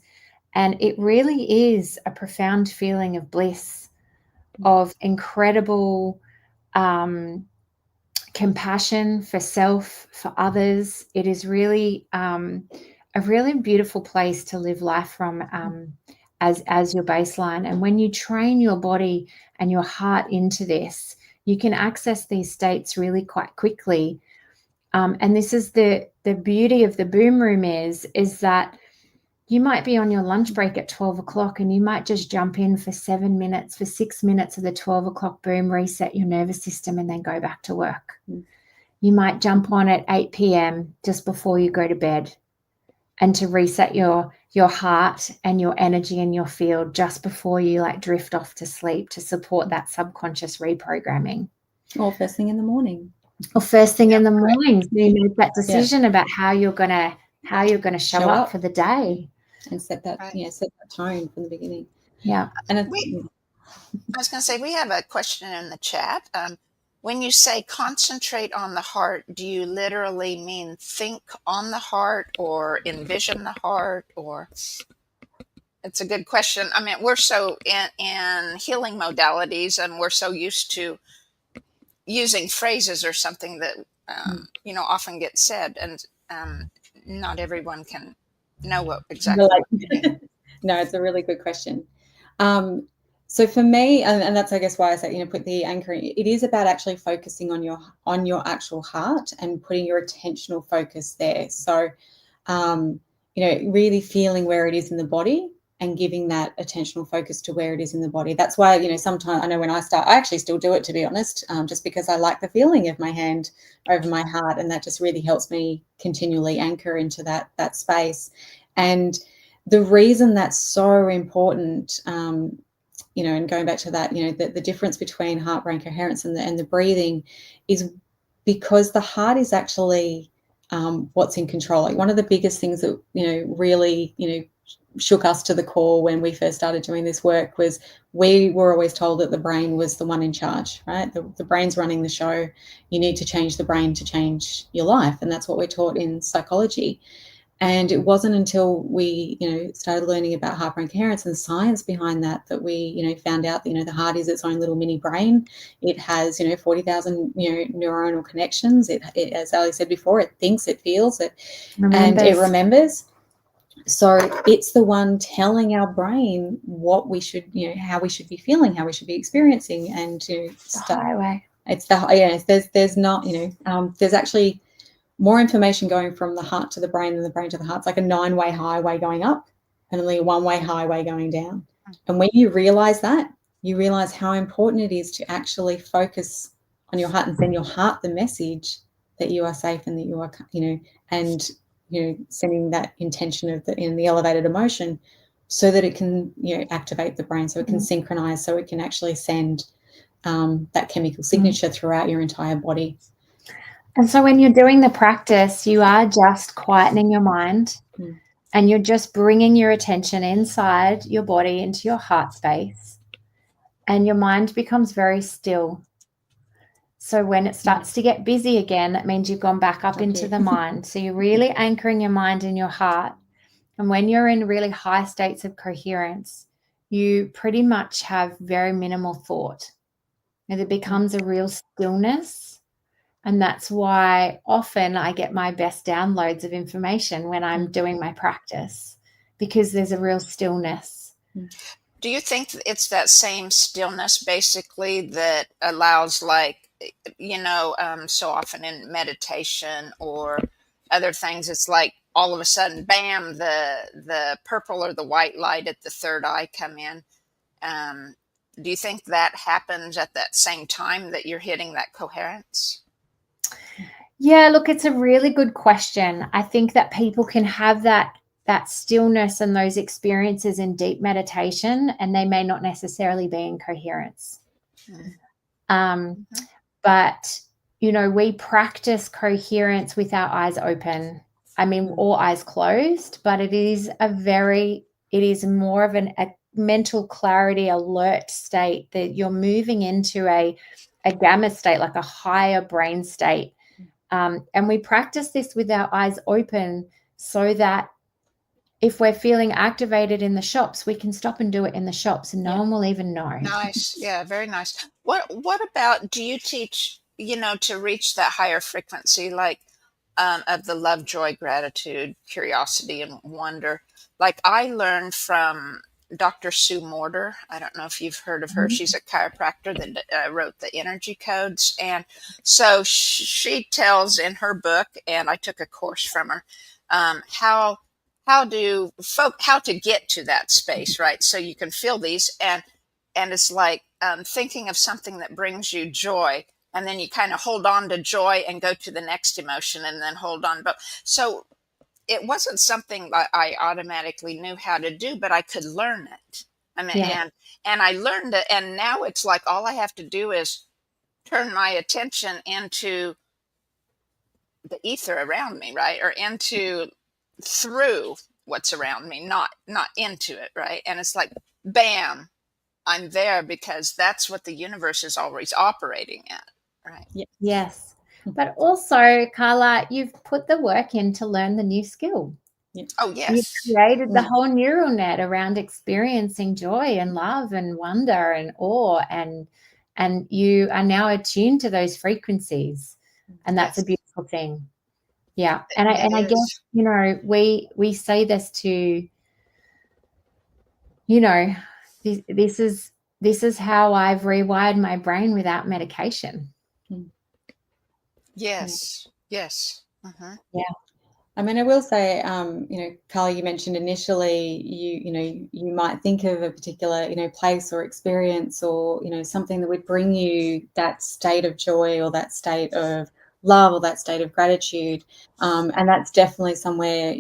Speaker 2: And it really is a profound feeling of bliss, of incredible compassion for self, for others. It is really a really beautiful place to live life from, as your baseline. And when you train your body and your heart into this, you can access these states really quite quickly. And this is the beauty of the boom room is that you might be on your lunch break at 12 o'clock and you might just jump in for 7 minutes, for 6 minutes of the 12 o'clock boom, reset your nervous system, and then go back to work. You might jump on at 8 p.m. just before you go to bed, and to reset your heart and your energy and your field just before you drift off to sleep, to support that subconscious reprogramming.
Speaker 3: Or first thing in the morning.
Speaker 2: Or first thing in the morning, so you make that decision about how you're gonna show up for the day,
Speaker 3: and set that set that tone from the beginning.
Speaker 2: Yeah.
Speaker 3: And
Speaker 1: I was going to say, we have a question in the chat. When you say concentrate on the heart, do you literally mean think on the heart or envision the heart? Or it's a good question. I mean, we're so in healing modalities, and we're so used to using phrases or something that often gets said, and not everyone can know what exactly.
Speaker 3: No, it's a really good question. So for me, and that's, I guess, why I say, put the anchoring. It is about actually focusing on your actual heart and putting your attentional focus there. So, really feeling where it is in the body and giving that attentional focus to where it is in the body. That's why, sometimes I know when I start, I actually still do it, to be honest, just because I like the feeling of my hand over my heart, and that just really helps me continually anchor into that space. And the reason that's so important, and going back to that, the difference between heart brain coherence and the breathing is because the heart is actually what's in control. Like, one of the biggest things that really shook us to the core when we first started doing this work was we were always told that the brain was the one in charge, right? The brain's running the show. You need to change the brain to change your life, and that's what we're taught in psychology. And it wasn't until we, started learning about heart brain coherence and the science behind that we, found out that, the heart is its own little mini brain. It has, 40,000, neuronal connections. It, as Ali said before, it thinks, it feels, it remembers. So it's the one telling our brain what we should, how we should be feeling, how we should be experiencing, and
Speaker 2: it's the highway.
Speaker 3: It's there's not, there's actually more information going from the heart to the brain than the brain to the heart. It's like a 9-way highway going up and only a 1-way highway going down. And when you realize that, you realize how important it is to actually focus on your heart and send your heart the message that you are safe and that you are, and, sending that intention of the elevated emotion so that it can, activate the brain, so it can synchronize, so it can actually send that chemical signature throughout your entire body.
Speaker 2: And so when you're doing the practice, you are just quietening your mind and you're just bringing your attention inside your body into your heart space, and your mind becomes very still. So when it starts to get busy again, that means you've gone back up into the mind. So you're really anchoring your mind in your heart. And when you're in really high states of coherence, you pretty much have very minimal thought. And it becomes a real stillness. And that's why often I get my best downloads of information when I'm doing my practice, because there's a real stillness.
Speaker 1: Do you think it's that same stillness basically that allows, like, so often in meditation or other things, it's like all of a sudden, bam, the purple or the white light at the third eye come in. Do you think that happens at that same time that you're hitting that coherence?
Speaker 2: Yeah, look, it's a really good question. I think that people can have that stillness and those experiences in deep meditation, and they may not necessarily be in coherence. But, we practice coherence with our eyes open. I mean, all eyes closed, but it is more of a mental clarity, alert state that you're moving into a gamma state, like a higher brain state. And we practice this with our eyes open so that if we're feeling activated in the shops, we can stop and do it in the shops and no one will even know.
Speaker 1: Nice. Yeah, very nice. What about, do you teach, to reach that higher frequency, like of the love, joy, gratitude, curiosity, and wonder? Like I learned from Dr. Sue Morter. I don't know if you've heard of her. She's a chiropractor that wrote the energy codes. And so she tells in her book, and I took a course from her, how to get to that space, right? So you can feel these, and it's like thinking of something that brings you joy, and then you kind of hold on to joy and go to the next emotion and then hold on. But so it wasn't something that I automatically knew how to do, but I could learn it. I mean, and I learned it, and now it's like all I have to do is turn my attention into the ether around me, right? Or through what's around me, not into it, right? And it's like, bam, I'm there, because that's what the universe is always operating at, right?
Speaker 2: Yes. But also, Carla, you've put the work in to learn the new skill.
Speaker 1: Oh, yes.
Speaker 2: You've created the whole neural net around experiencing joy and love and wonder and awe, and you are now attuned to those frequencies, and that's a beautiful thing. Yeah. And I guess, we say this to, this is how I've rewired my brain without medication.
Speaker 1: Yes. Yes.
Speaker 3: Yeah. I mean, I will say, Carla, you mentioned initially, you might think of a particular, place or experience or, something that would bring you that state of joy or that state of love or that state of gratitude. And that's definitely somewhere,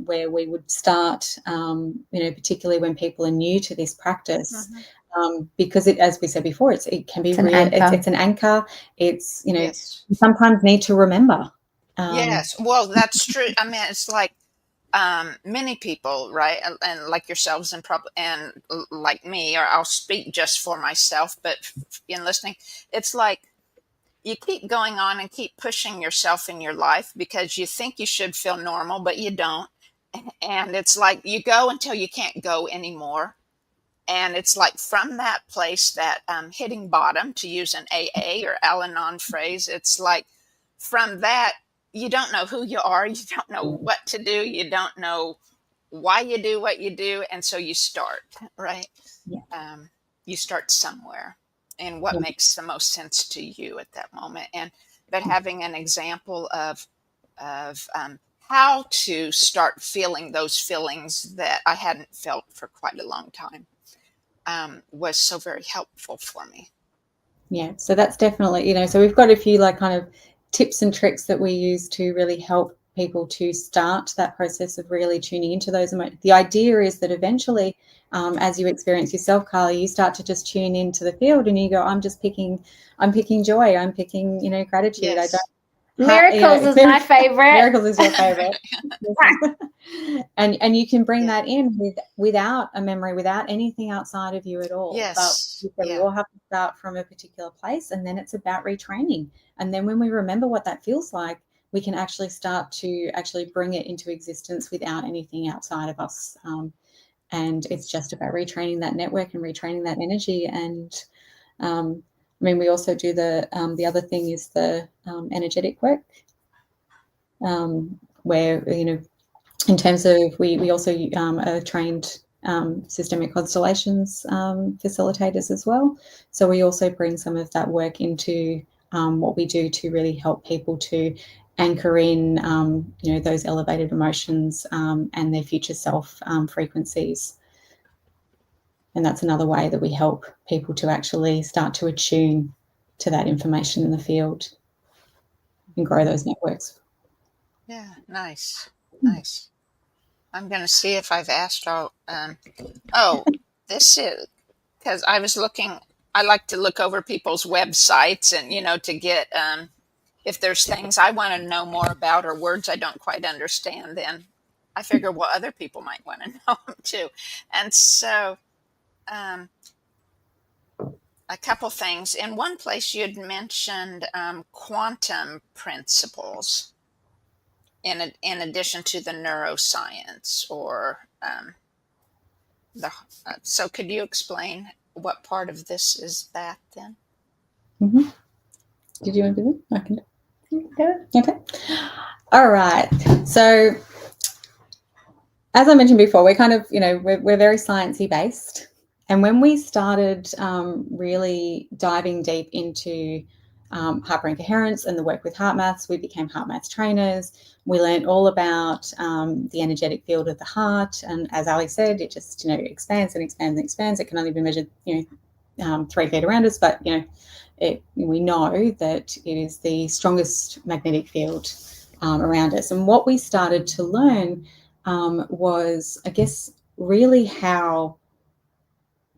Speaker 3: where we would start, particularly when people are new to this practice. Because as we said before, it can be it's an anchor. It's, you sometimes need to remember.
Speaker 1: Yes, well, that's true. I mean, it's like many people, right, and like yourselves, and like me, or I'll speak just for myself, but in listening, it's like you keep going on and keep pushing yourself in your life because you think you should feel normal, but you don't. And it's like you go until you can't go anymore. And it's like from that place, that hitting bottom, to use an AA or Al-Anon phrase, it's like from that, you don't know who you are. You don't know what to do. You don't know why you do what you do. And so you start, right?
Speaker 3: Yeah.
Speaker 1: You start somewhere, and what makes the most sense to you at that moment. But having an example of how to start feeling those feelings that I hadn't felt for quite a long time was so very helpful for me.
Speaker 3: Yeah, so that's definitely, so we've got a few like kind of tips and tricks that we use to really help people to start that process of really tuning into those emotions. The idea is that eventually, as you experience yourself, Carly, you start to just tune into the field and you go, I'm picking joy, I'm picking, gratitude.
Speaker 1: Yes.
Speaker 2: Miracles is my favorite.
Speaker 3: Miracles is your favorite. and you can bring that in without a memory, without anything outside of you at all.
Speaker 1: Yes.
Speaker 3: But we all have to start from a particular place, and then it's about retraining. And then when we remember what that feels like, we can actually start to actually bring it into existence without anything outside of us. And it's just about retraining that network and retraining that energy. And I mean, we also do the other thing is the energetic work, where, you know, in terms of we also are trained systemic constellations facilitators as well. So we also bring some of that work into what we do to really help people to anchor in, you know, those elevated emotions and their future self frequencies. And that's another way that we help people to actually start to attune to that information in the field and grow those networks.
Speaker 1: Yeah, nice. Nice. I'm going to see if I've asked all. This is because I was looking. I like to look over people's websites and, you know, to get if there's things I want to know more about or words I don't quite understand, then I figure, well, other people might want to know them too. And so a couple things. In one place, you'd mentioned quantum principles in addition to the neuroscience or so could you explain what part of this is that then?
Speaker 3: Mm-hmm. Did you want to do that? I can do it. Okay. All right. So as I mentioned before, we're kind of, you know, we're very sciencey based. And when we started really diving deep into heart brain coherence and the work with heart maths, we became heart maths trainers. We learned all about the energetic field of the heart. And as Ali said, it just, you know, expands and expands and expands. It can only be measured, you know, 3 feet around us, but, you know, we know that it is the strongest magnetic field around us. And what we started to learn was, I guess, really how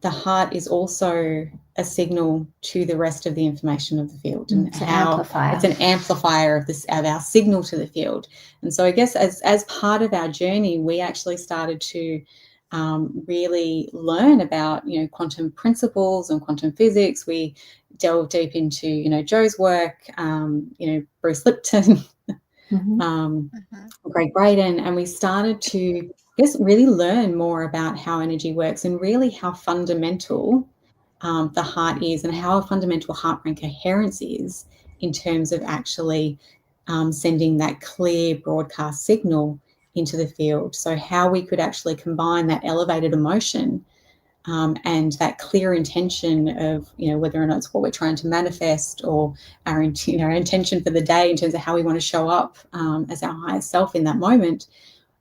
Speaker 3: the heart is also a signal to the rest of the information of the field, and
Speaker 2: it's
Speaker 3: how it's an amplifier of our signal to the field. And so I guess as part of our journey, we actually started to really learn about, you know, quantum principles and quantum physics. We delved deep into, you know, Joe's work, you know, Bruce Lipton, Greg Braden, and we started to, I guess, really learn more about how energy works and really how fundamental the heart is and how fundamental heart-brain coherence is in terms of actually sending that clear broadcast signal into the field. So how we could actually combine that elevated emotion and that clear intention of, you know, whether or not it's what we're trying to manifest or our, you know, our intention for the day in terms of how we want to show up as our highest self in that moment,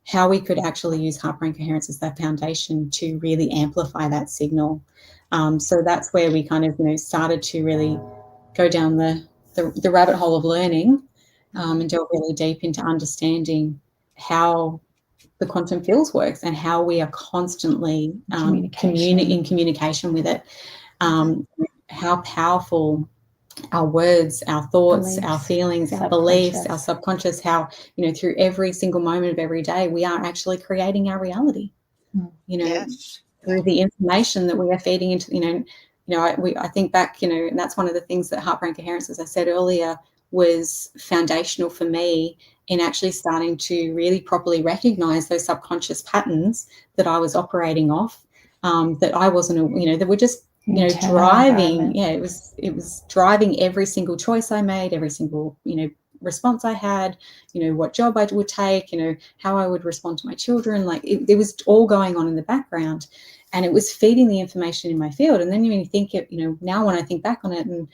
Speaker 3: how we could actually use heart-brain coherence as that foundation to really amplify that signal. So that's where we kind of, you know, started to really go down the rabbit hole of learning and delve really deep into understanding how the quantum fields works and how we are constantly in communication with it. How powerful our words, our thoughts, our feelings, our beliefs, our subconscious, how, you know, through every single moment of every day, we are actually creating our reality, you know, through the information that we are feeding into, you know, I think back, you know, and that's one of the things that heart-brain coherence, as I said earlier, was foundational for me in actually starting to really properly recognize those subconscious patterns that I was operating off, that I wasn't, you know, that were just, you know, driving. Yeah, it was driving every single choice I made, every single, you know, response I had, you know, what job I would take, you know, how I would respond to my children. Like it was all going on in the background, and it was feeding the information in my field. And then when you think it, you know, now when I think back on it, and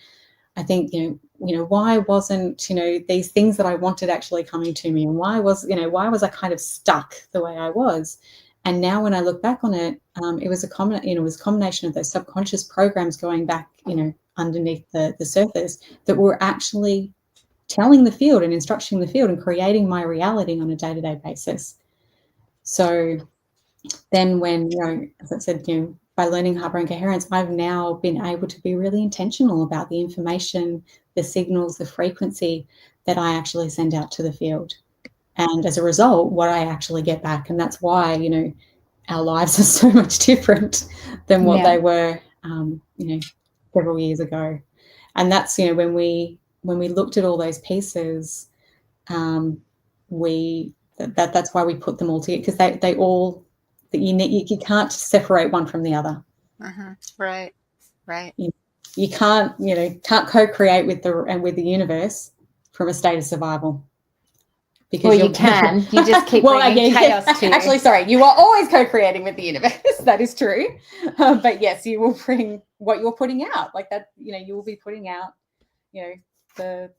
Speaker 3: I think, you know, why wasn't, you know, these things that I wanted actually coming to me, and why was I kind of stuck the way I was? And now when I look back on it, it was a combination of those subconscious programs going back, you know, underneath the surface that were actually telling the field and instructing the field and creating my reality on a day-to-day basis. So then when, you know, as I said, you know, by learning heartbrain coherence, I've now been able to be really intentional about the information, the signals, the frequency that I actually send out to the field. And as a result, what I actually get back. And that's why, you know, our lives are so much different than what they were, you know, several years ago. And that's, you know, when we looked at all those pieces, that's why we put them all together, because they all, you can't separate one from the other.
Speaker 1: Right.
Speaker 3: You can't, you know, co-create with the universe from a state of survival.
Speaker 2: Because you can. You just keep bringing chaos to you.
Speaker 3: Actually, sorry, you are always co-creating with the universe. That is true. But yes, you will bring what you're putting out. Like that, you know, you will be putting out, you know,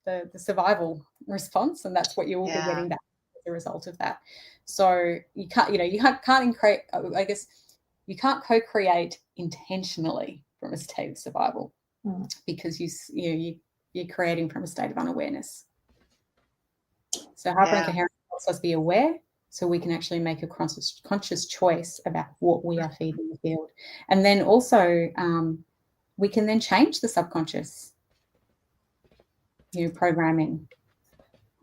Speaker 3: the survival response, and that's what you will be getting back as a result of that. So you can't, you know, you can't create. I guess you can't co-create intentionally from a state of survival, because you're creating from a state of unawareness. So heartbrain coherence helps us be aware, so we can actually make a conscious choice about what we are feeding the field. And then also we can then change the subconscious, you know, programming.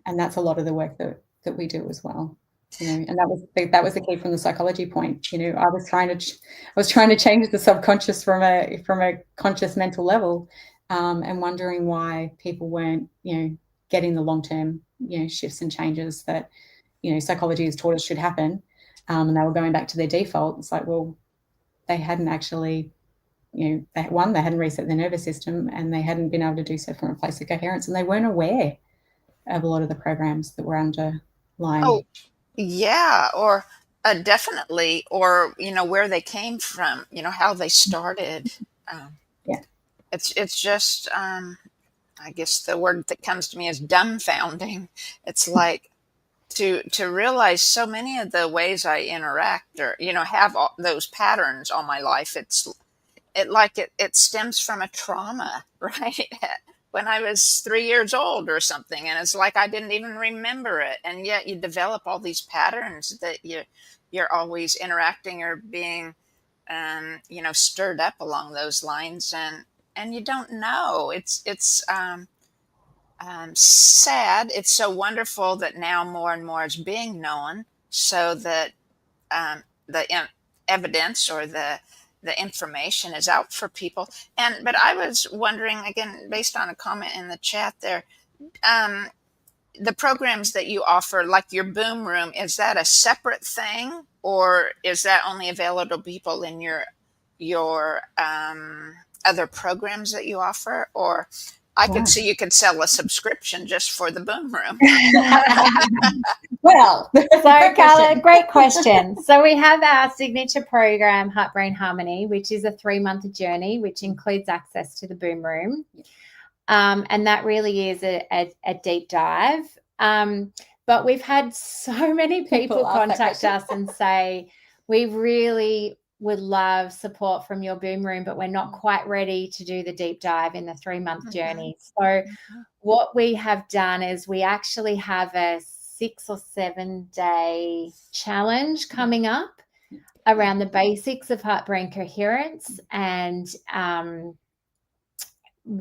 Speaker 3: And that's a lot of the work that we do as well. You know, and that was the key from the psychology point. You know, I was trying to change the subconscious from a conscious mental level, and wondering why people weren't, you know, getting the long-term, you know, shifts and changes that, you know, psychology has taught us should happen, and they were going back to their default. It's like, well, they hadn't actually, you know, they hadn't reset their nervous system, and they hadn't been able to do so from a place of coherence, and they weren't aware of a lot of the programs that were underlying.
Speaker 1: Oh, yeah, or definitely, or, you know, where they came from, you know, how they started. It's just, I guess the word that comes to me is dumbfounding. It's like to realize so many of the ways I interact, or, you know, have all those patterns all my life. It stems from a trauma, right? When I was 3 years old or something, and it's like I didn't even remember it, and yet you develop all these patterns that you're always interacting or being, you know, stirred up along those lines, and you don't know. It's sad. It's so wonderful that now more and more is being known, so that evidence, or the information is out for people. But I was wondering, again, based on a comment in the chat there, the programs that you offer, like your boom room, is that a separate thing, or is that only available to people in your other programs that you offer? Or I could see you could sell a subscription just for the boom room.
Speaker 2: Well, so Carla, great question. So we have our signature program, Heartbrain Harmony, which is a 3-month journey, which includes access to the boom room. And that really is a deep dive. But we've had so many people contact us and say, we really would love support from your boom room, but we're not quite ready to do the deep dive in the 3-month journey. So what we have done is we actually have a 6 or 7 day challenge coming up around the basics of heartbrain coherence. And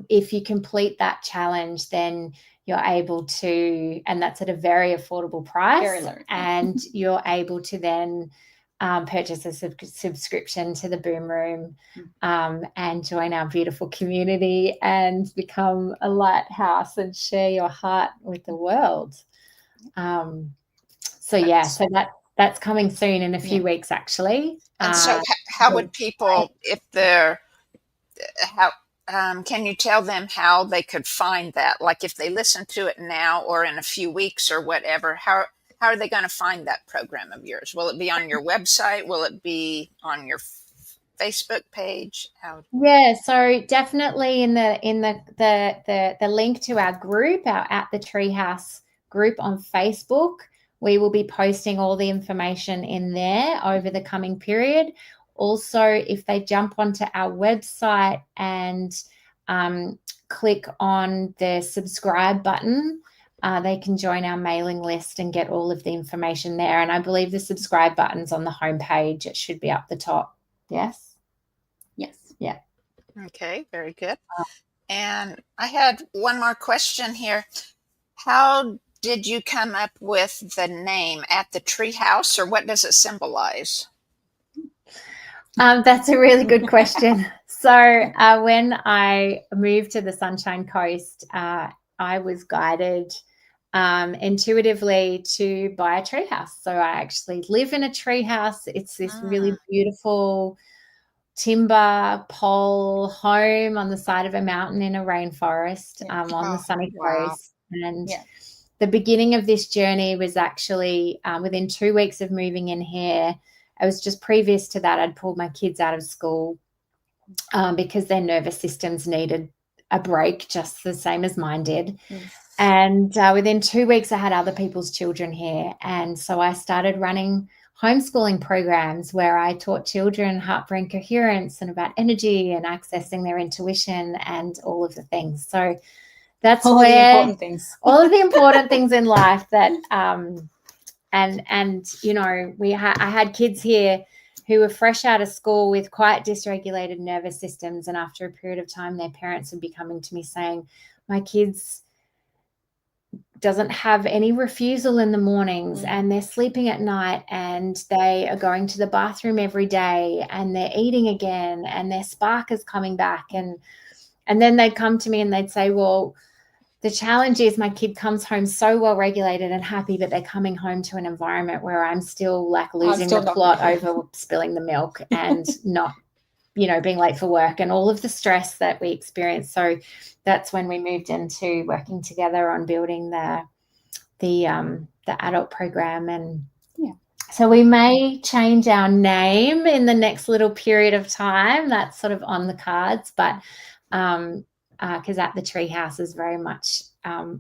Speaker 2: if you complete that challenge, then you're able to, and that's at a very affordable price, and you're able to then purchase a subscription to the boom room, and join our beautiful community and become a lighthouse and share your heart with the world. So that's coming soon in a few weeks, actually.
Speaker 1: And so how would people, if they're, can you tell them how they could find that? Like if they listen to it now or in a few weeks or whatever, how are they going to find that program of yours? Will it be on your website? Will it be on your Facebook page?
Speaker 2: Yeah, so definitely in the link to our group, our At The Treehouse group on Facebook, we will be posting all the information in there over the coming period. Also, if they jump onto our website and click on the subscribe button, they can join our mailing list and get all of the information there. And I believe the subscribe button's on the homepage. It should be up the top. Yes? Yeah.
Speaker 1: Okay, very good. And I had one more question here. How did you come up with the name At the Treehouse, or what does it symbolize?
Speaker 2: That's a really good question. So when I moved to the Sunshine Coast, I was guided intuitively to buy a treehouse. So I actually live in a treehouse. It's this really beautiful timber pole home on the side of a mountain in a rainforest on the sunny coast. And the beginning of this journey was actually within 2 weeks of moving in here. I was just previous to that, I'd pulled my kids out of school because their nervous systems needed a break just the same as mine did. And within 2 weeks, I had other people's children here. And so I started running homeschooling programs where I taught children heart-brain coherence and about energy and accessing their intuition and all of the things. So that's all the important things. All of the important things in life that and you know, I had kids here who were fresh out of school with quite dysregulated nervous systems, and after a period of time their parents would be coming to me saying, my kids doesn't have any refusal in the mornings and they're sleeping at night and they are going to the bathroom every day and they're eating again and their spark is coming back. And then they'd come to me and they'd say, well, the challenge is my kid comes home so well regulated and happy, but they're coming home to an environment where I'm still like losing the plot over spilling the milk and not, you know, being late for work and all of the stress that we experience. So that's when we moved into working together on building the adult program. And so we may change our name in the next little period of time. That's sort of on the cards, but because At the Treehouse is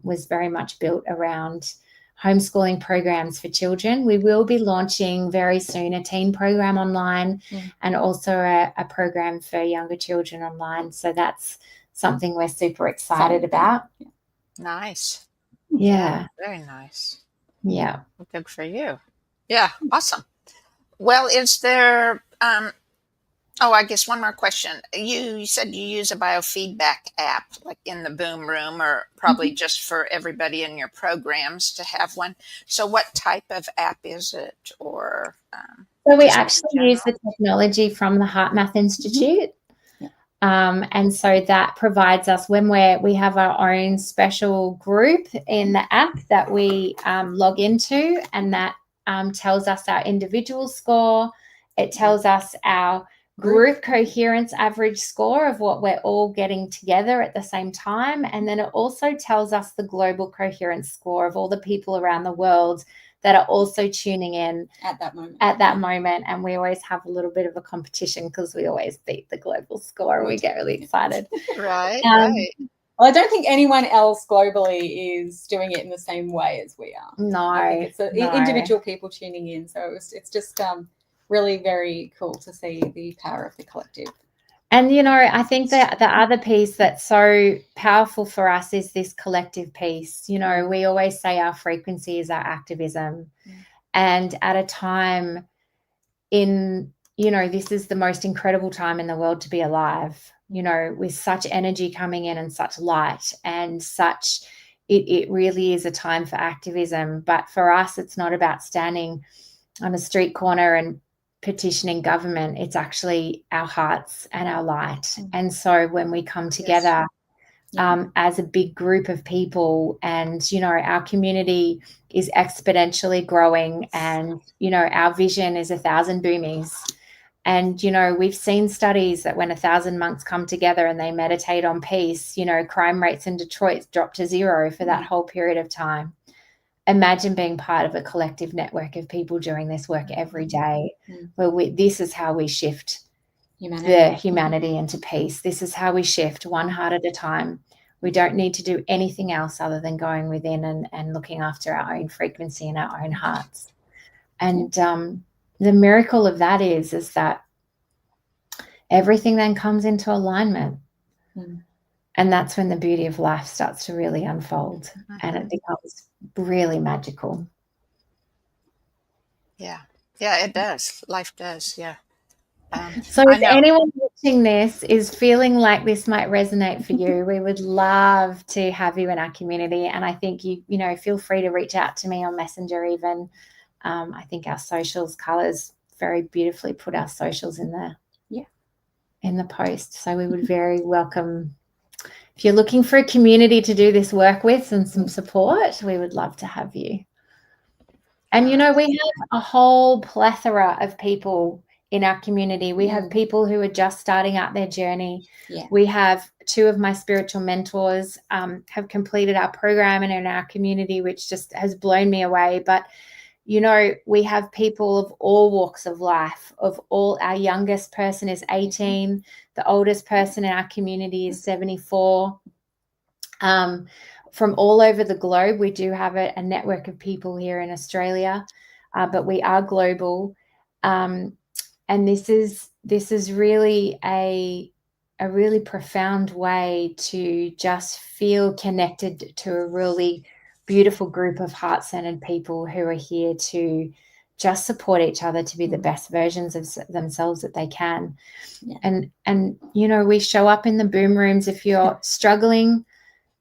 Speaker 2: was very much built around homeschooling programs for children. We will be launching very soon a teen program online and also a program for younger children online. So that's something we're super excited about.
Speaker 1: Nice.
Speaker 2: Yeah.
Speaker 1: Very nice.
Speaker 2: Yeah.
Speaker 1: Good for you. Yeah, awesome. Well, is there I guess one more question. You said you use a biofeedback app like in the Boom Room, or probably just for everybody in your programs to have one. So what type of app is it? Or
Speaker 2: so we actually use the technology from the Heart Math Institute. And so that provides us, when we have our own special group in the app that we log into, and that tells us our individual score. It tells us our group coherence average score of what we're all getting together at the same time. And then it also tells us the global coherence score of all the people around the world that are also tuning in at that moment. And we always have a little bit of a competition because we always beat the global score and we get really excited.
Speaker 1: Right.
Speaker 3: Well, I don't think anyone else globally is doing it in the same way as we are.
Speaker 2: No.
Speaker 3: I think it's individual people tuning in. So it's just really very cool to see the power of the collective.
Speaker 2: And, you know, I think that the other piece that's so powerful for us is this collective piece. You know, we always say our frequency is our activism. And at a time this is the most incredible time in the world to be alive, you know, with such energy coming in and such light and such, it really is a time for activism. But for us, it's not about standing on a street corner and petitioning government. It's actually our hearts and our light. And so when we come together as a big group of people, and you know, our community is exponentially growing, and you know, our vision is 1,000 boomies, and you know, we've seen studies that when 1,000 monks come together and they meditate on peace, you know, crime rates in Detroit drop to 0 for that whole period of time. Imagine being part of a collective network of people doing this work every day, where this is how we shift the humanity into peace. This is how we shift one heart at a time. We don't need to do anything else other than going within and looking after our own frequency and our own hearts. And the miracle of that is that everything then comes into alignment. And that's when the beauty of life starts to really unfold and it becomes really magical. Yeah,
Speaker 1: it does. Life does. Yeah.
Speaker 2: So if anyone watching this is feeling like this might resonate for you, we would love to have you in our community. And I think you know, feel free to reach out to me on Messenger even. I think our socials, Colors very beautifully put our socials in the post. So we would very welcome, if you're looking for a community to do this work with and some support, we would love to have you. And, you know, we have a whole plethora of people in our community. We have people who are just starting out their journey.
Speaker 3: Yeah.
Speaker 2: We have 2 of my spiritual mentors have completed our program and in our community, which just has blown me away. But, you know, we have people of all walks of life, of all. Our youngest person is 18. The oldest person in our community is 74. From all over the globe. We do have a network of people here in Australia, but we are global. And this is really a really profound way to just feel connected to a really beautiful group of heart-centered people who are here to just support each other to be the best versions of themselves that they can. Yeah. And you know, we show up in the boom rooms. If you're struggling,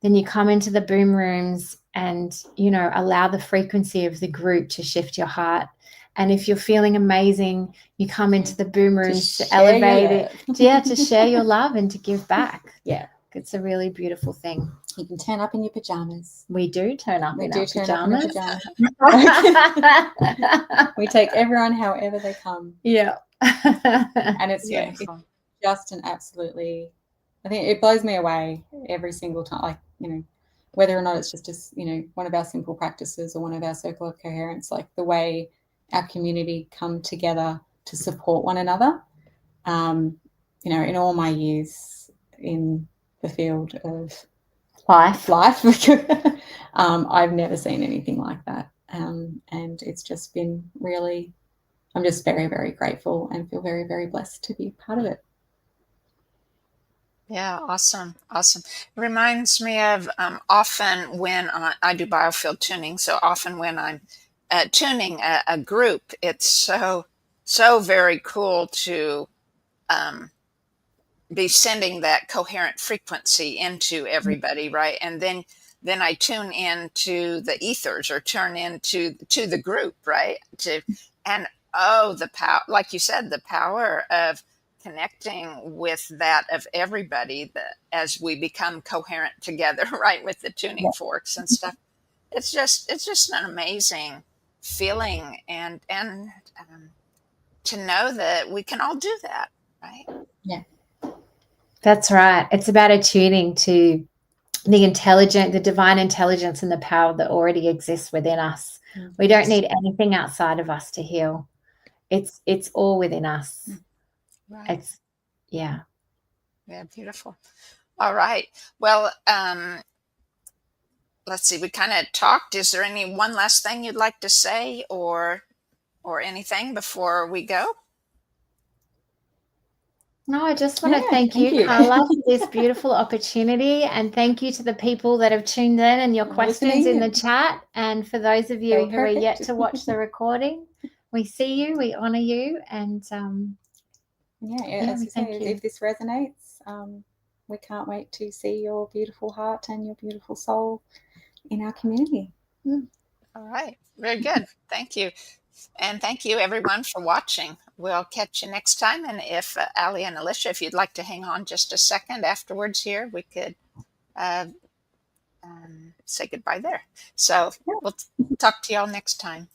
Speaker 2: then you come into the boom rooms and, you know, allow the frequency of the group to shift your heart. And if you're feeling amazing, you come into the boom rooms to elevate it. Yeah, to share your love and to give back. Yeah, it's a really beautiful thing.
Speaker 3: You can turn up in your pajamas.
Speaker 2: We do turn up in our pajamas.
Speaker 3: We take everyone however they come.
Speaker 2: Yeah.
Speaker 3: And it's just an absolutely, I think it blows me away every single time. Like, you know, whether or not it's just you know, one of our simple practices or one of our circle of coherence, like the way our community come together to support one another. You know, in all my years in the field of life, I've never seen anything like that. And it's just been really, I'm just very, very grateful and feel very, very blessed to be part of it.
Speaker 1: Yeah, awesome. It reminds me of often when I do biofield tuning, so often when I'm tuning a group, it's so very cool to be sending that coherent frequency into everybody, right? And then I tune into the ethers or turn into the group, right? The power, like you said, the power of connecting with that of everybody as we become coherent together, right, with the tuning forks and stuff. It's just an amazing feeling, and to know that we can all do that, right?
Speaker 3: Yeah,
Speaker 2: that's right. It's about attuning to the divine intelligence and the power that already exists within us. We don't need anything outside of us to heal. It's all within us.
Speaker 1: Right.
Speaker 2: Yeah,
Speaker 1: beautiful. All right. Well, let's see. We kind of talked. Is there any one last thing you'd like to say, or anything before we go?
Speaker 2: No, I just want to thank you, Carla, for this beautiful opportunity, and thank you to the people that have tuned in and your questions in the chat. And for those of you who are yet to watch the recording, we see you, we honor you, and
Speaker 3: as you say, if this resonates, we can't wait to see your beautiful heart and your beautiful soul in our community.
Speaker 1: All right, very good. Thank you. And thank you, everyone, for watching. We'll catch you next time. And if Ali and Alicia, if you'd like to hang on just a second afterwards here, we could say goodbye there. So we'll talk to y'all next time.